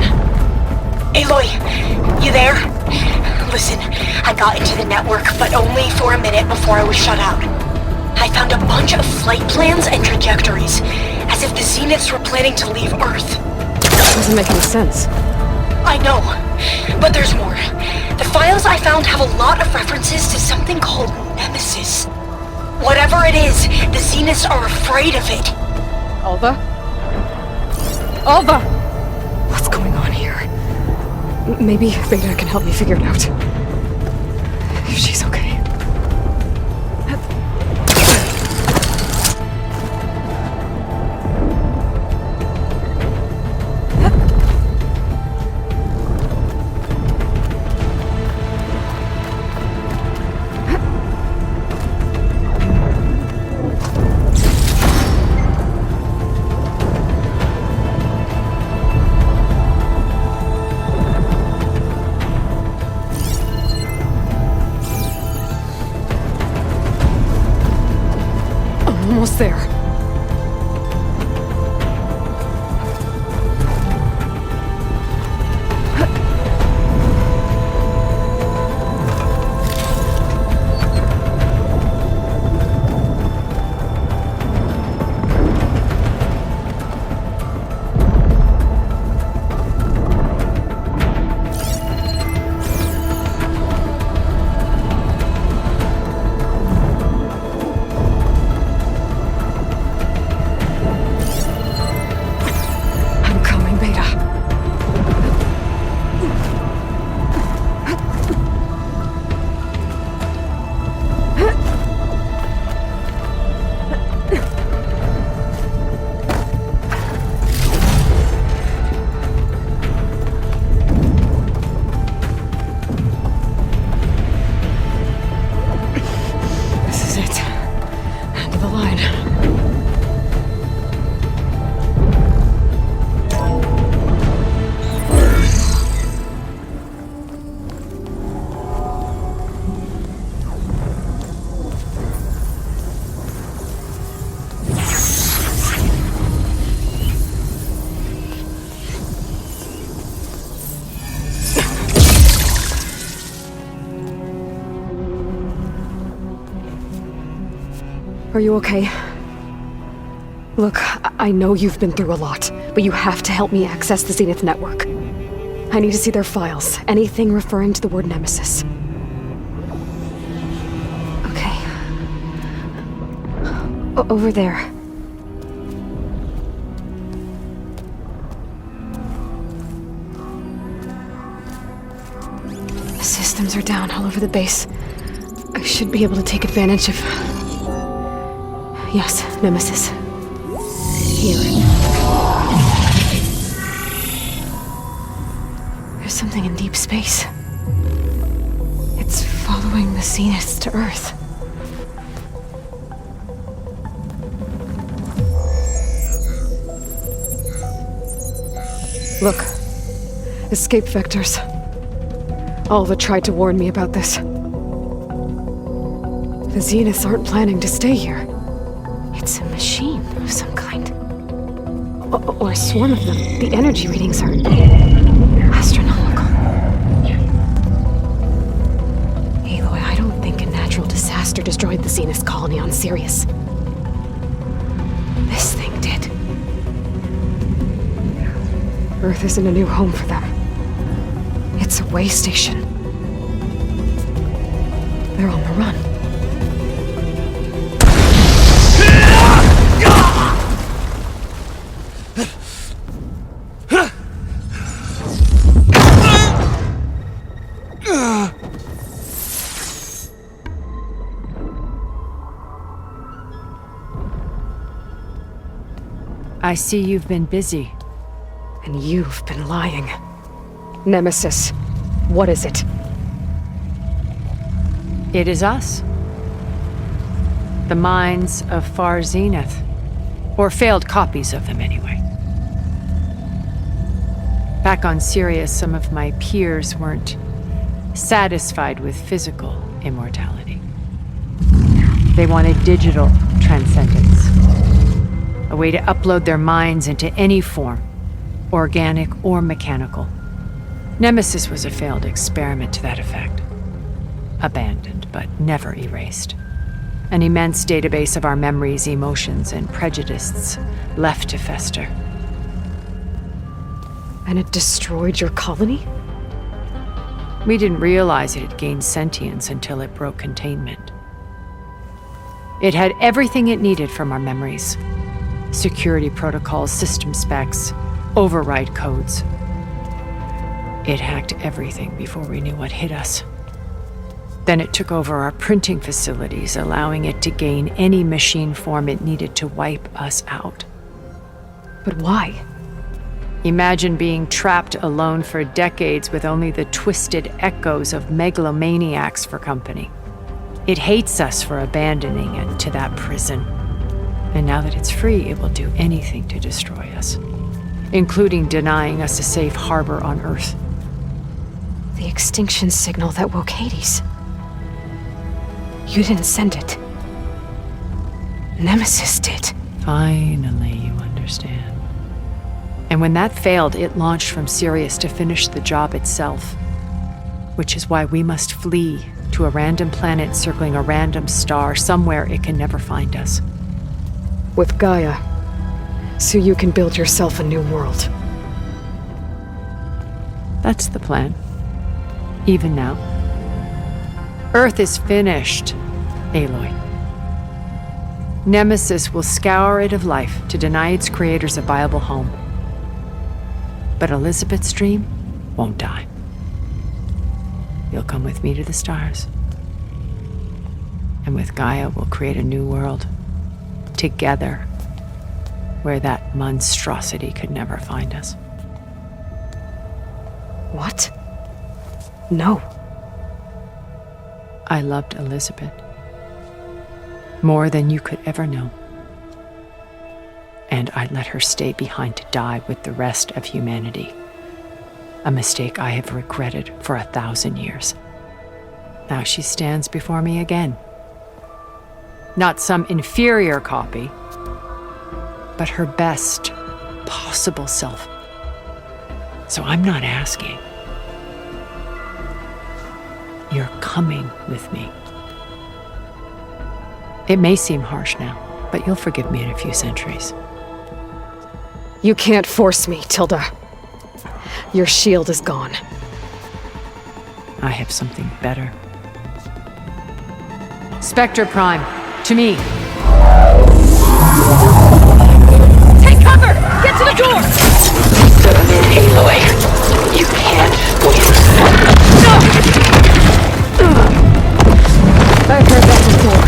Aloy, you there? Listen, I got into the network, but only for a minute before I was shut out. I found a bunch of flight plans and trajectories, as if the Zeniths were planning to leave Earth. Doesn't make any sense. I know, but there's more. The files I found have a lot of references to something called Nemesis. Whatever it is, the Zeniths are afraid of it. Alva? Alva! What's going on here? Maybe Beta can help me figure it out. If she's okay. Are you okay? Look, I know you've been through a lot, but you have to help me access the Zenith network. I need to see their files, anything referring to the word Nemesis. Okay. Over there. The systems are down all over the base. I should be able to take advantage of... Yes, Nemesis. Here. There's something in deep space. It's following the Zeniths to Earth. Look. Escape vectors. Alva tried to warn me about this. The Zeniths aren't planning to stay here. It's a machine of some kind. Or a swarm of them. The energy readings are astronomical. Aloy, I don't think a natural disaster destroyed the Zenith colony on Sirius. This thing did. Earth isn't a new home for them. It's a way station. They're on the run. I see you've been busy. And you've been lying. Nemesis, what is it? It is us. The minds of Far Zenith. Or failed copies of them, anyway. Back on Sirius, some of my peers weren't satisfied with physical immortality. They wanted digital transcendence. A way to upload their minds into any form, organic or mechanical. Nemesis was a failed experiment to that effect. Abandoned, but never erased. An immense database of our memories, emotions, and prejudices left to fester. And it destroyed your colony? We didn't realize it had gained sentience until it broke containment. It had everything it needed from our memories. Security protocols, system specs, override codes. It hacked everything before we knew what hit us. Then it took over our printing facilities, allowing it to gain any machine form it needed to wipe us out. But why? Imagine being trapped alone for decades with only the twisted echoes of megalomaniacs for company. It hates us for abandoning it to that prison. And now that it's free, it will do anything to destroy us, including denying us a safe harbor on Earth. The extinction signal that woke Hades. You didn't send it. Nemesis did. Finally, you understand. And when that failed, it launched from Sirius to finish the job itself. Which is why we must flee to a random planet circling a random star, somewhere it can never find us. With Gaia, so you can build yourself a new world. That's the plan. Even now. Earth is finished, Aloy. Nemesis will scour it of life to deny its creators a viable home. But Elizabeth's dream won't die. You'll come with me to the stars. And with Gaia, we'll create a new world. Together, where that monstrosity could never find us. What? No. I loved Elizabeth. More than you could ever know. And I let her stay behind to die with the rest of humanity. A mistake I have regretted for 1,000 years. Now she stands before me again. Not some inferior copy, but her best possible self. So I'm not asking. You're coming with me. It may seem harsh now, but you'll forgive me in a few centuries. You can't force me, Tilda. Your shield is gone. I have something better. Spectre Prime, to me. Take cover! Get to the door! Submit, Aloy. You can't win. I've heard that before.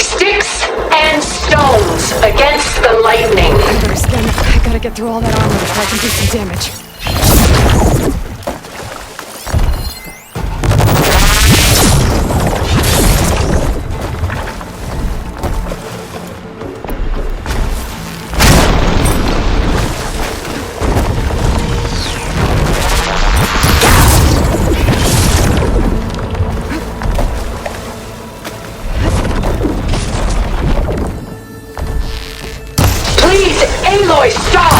Sticks and stones against the lightning. I better spin. I gotta get through all that armor before I can do some damage. Aloy, stop!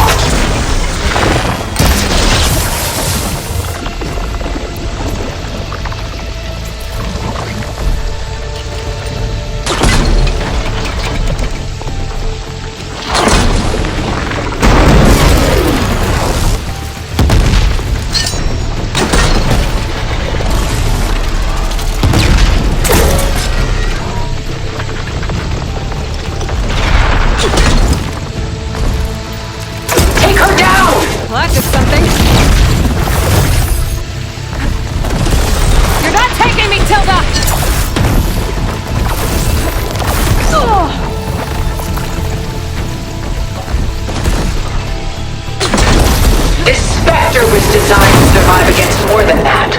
Was designed to survive against more than that.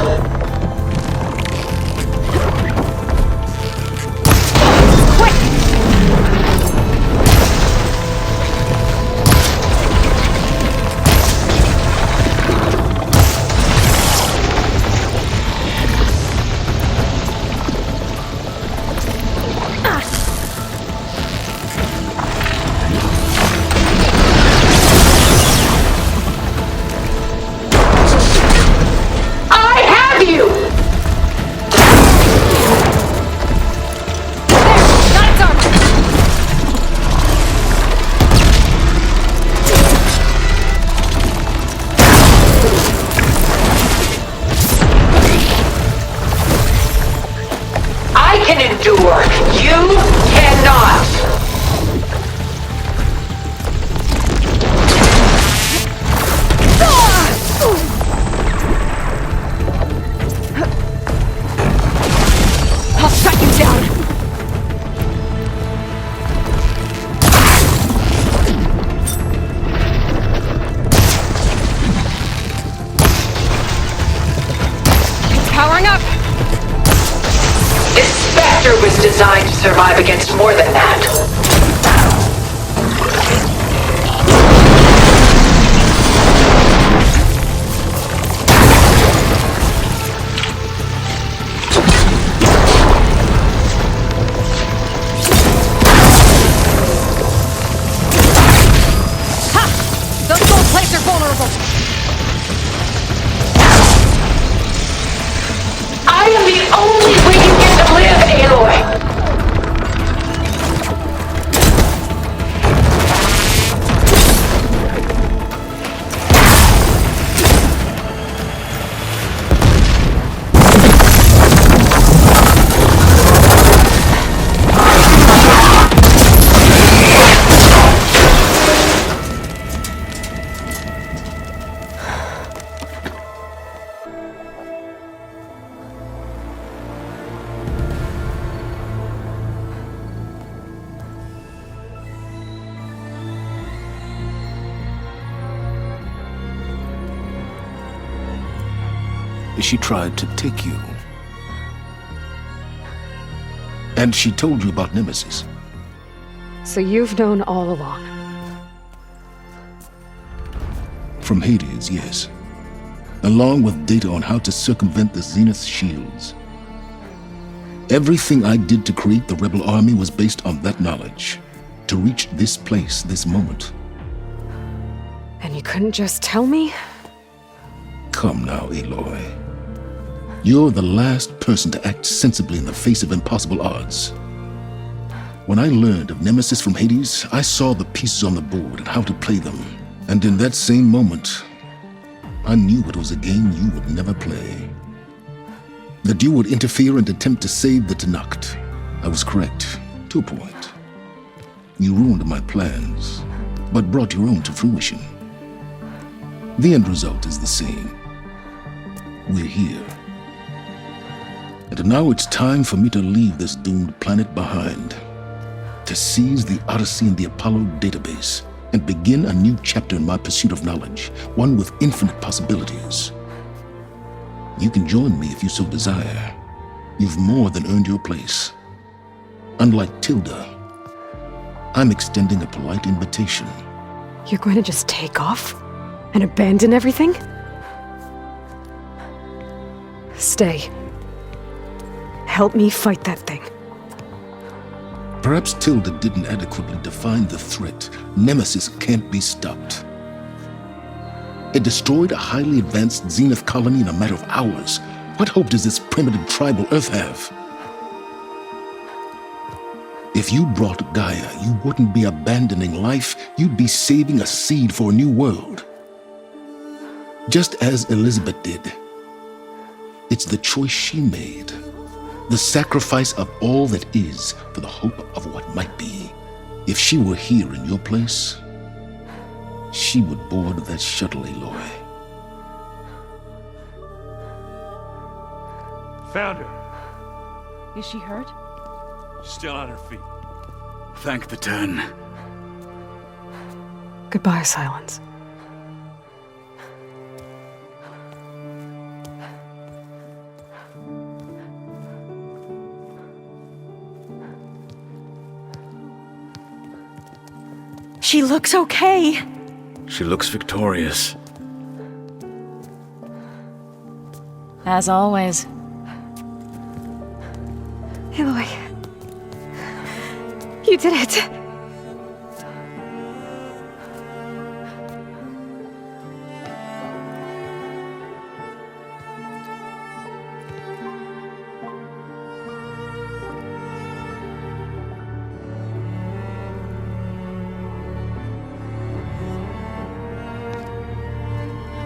Endure. You cannot. I'll strike you down. It's powering up. Was designed to survive against more than that. Ha! Those gold plates are vulnerable. I am the only way you get to live, Aloy! She tried to take you. And she told you about Nemesis. So you've known all along. From Hades, yes. Along with data on how to circumvent the Zenith shields. Everything I did to create the rebel army was based on that knowledge. To reach this place, this moment. And you couldn't just tell me? Come now, Aloy. You're the last person to act sensibly in the face of impossible odds. When I learned of Nemesis from Hades, I saw the pieces on the board and how to play them. And in that same moment, I knew it was a game you would never play. That you would interfere and attempt to save the Tenakth. I was correct, to a point. You ruined my plans, but brought your own to fruition. The end result is the same. We're here. And now it's time for me to leave this doomed planet behind. To seize the Odyssey and the Apollo database and begin a new chapter in my pursuit of knowledge, one with infinite possibilities. You can join me if you so desire. You've more than earned your place. Unlike Tilda, I'm extending a polite invitation. You're going to just take off? And abandon everything? Stay. Help me fight that thing. Perhaps Tilda didn't adequately define the threat. Nemesis can't be stopped. It destroyed a highly advanced Zenith colony in a matter of hours. What hope does this primitive tribal Earth have? If you brought Gaia, you wouldn't be abandoning life, you'd be saving a seed for a new world. Just as Elizabeth did. It's the choice she made. The sacrifice of all that is for the hope of what might be. If she were here in your place, she would board that shuttle, Aloy. Found her. Is she hurt? Still on her feet. Thank the Ten. Goodbye, Silence. She looks okay. She looks victorious. As always. Aloy. You did it.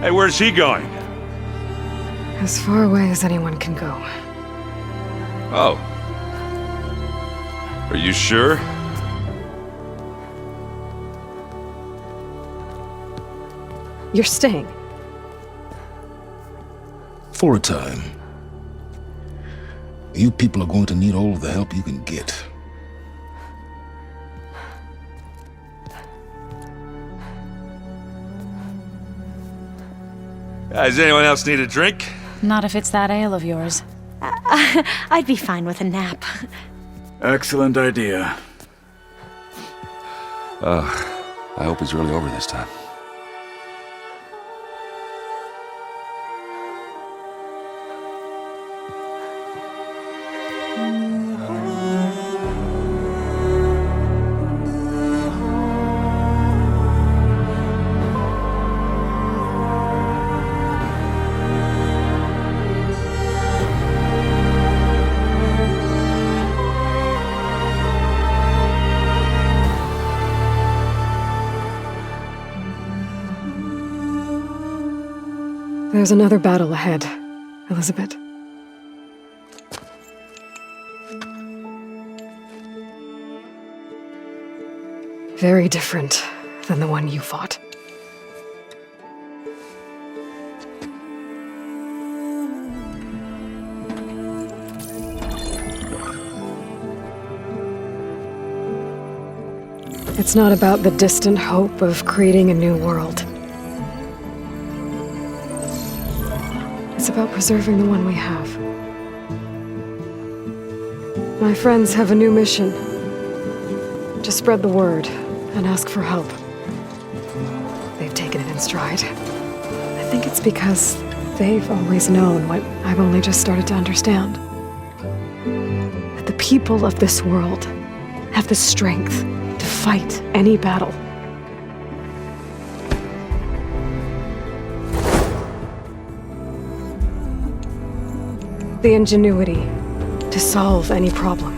Hey, where's he going? As far away as anyone can go. Oh. Are you sure? You're staying. For a time. You people are going to need all of the help you can get. Does anyone else need a drink? Not if it's that ale of yours. I'd be fine with a nap. Excellent idea. I hope it's really over this time. There's another battle ahead, Elizabeth. Very different than the one you fought. It's not about the distant hope of creating a new world. It's about preserving the one we have. My friends have a new mission. To spread the word and ask for help. They've taken it in stride. I think it's because they've always known what I've only just started to understand. That the people of this world have the strength to fight any battle. The ingenuity to solve any problem.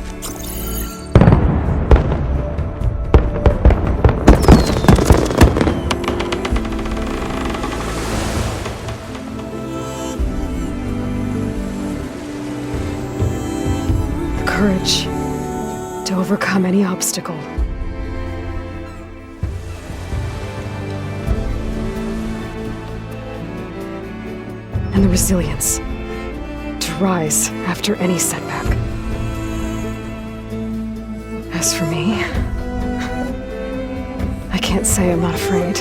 The courage to overcome any obstacle. And the resilience to rise after any setback. As for me, I can't say I'm not afraid.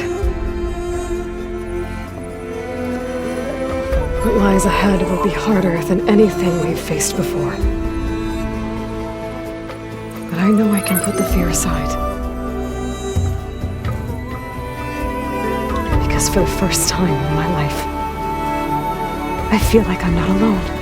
What lies ahead will be harder than anything we've faced before. But I know I can put the fear aside. Because for the first time in my life, I feel like I'm not alone.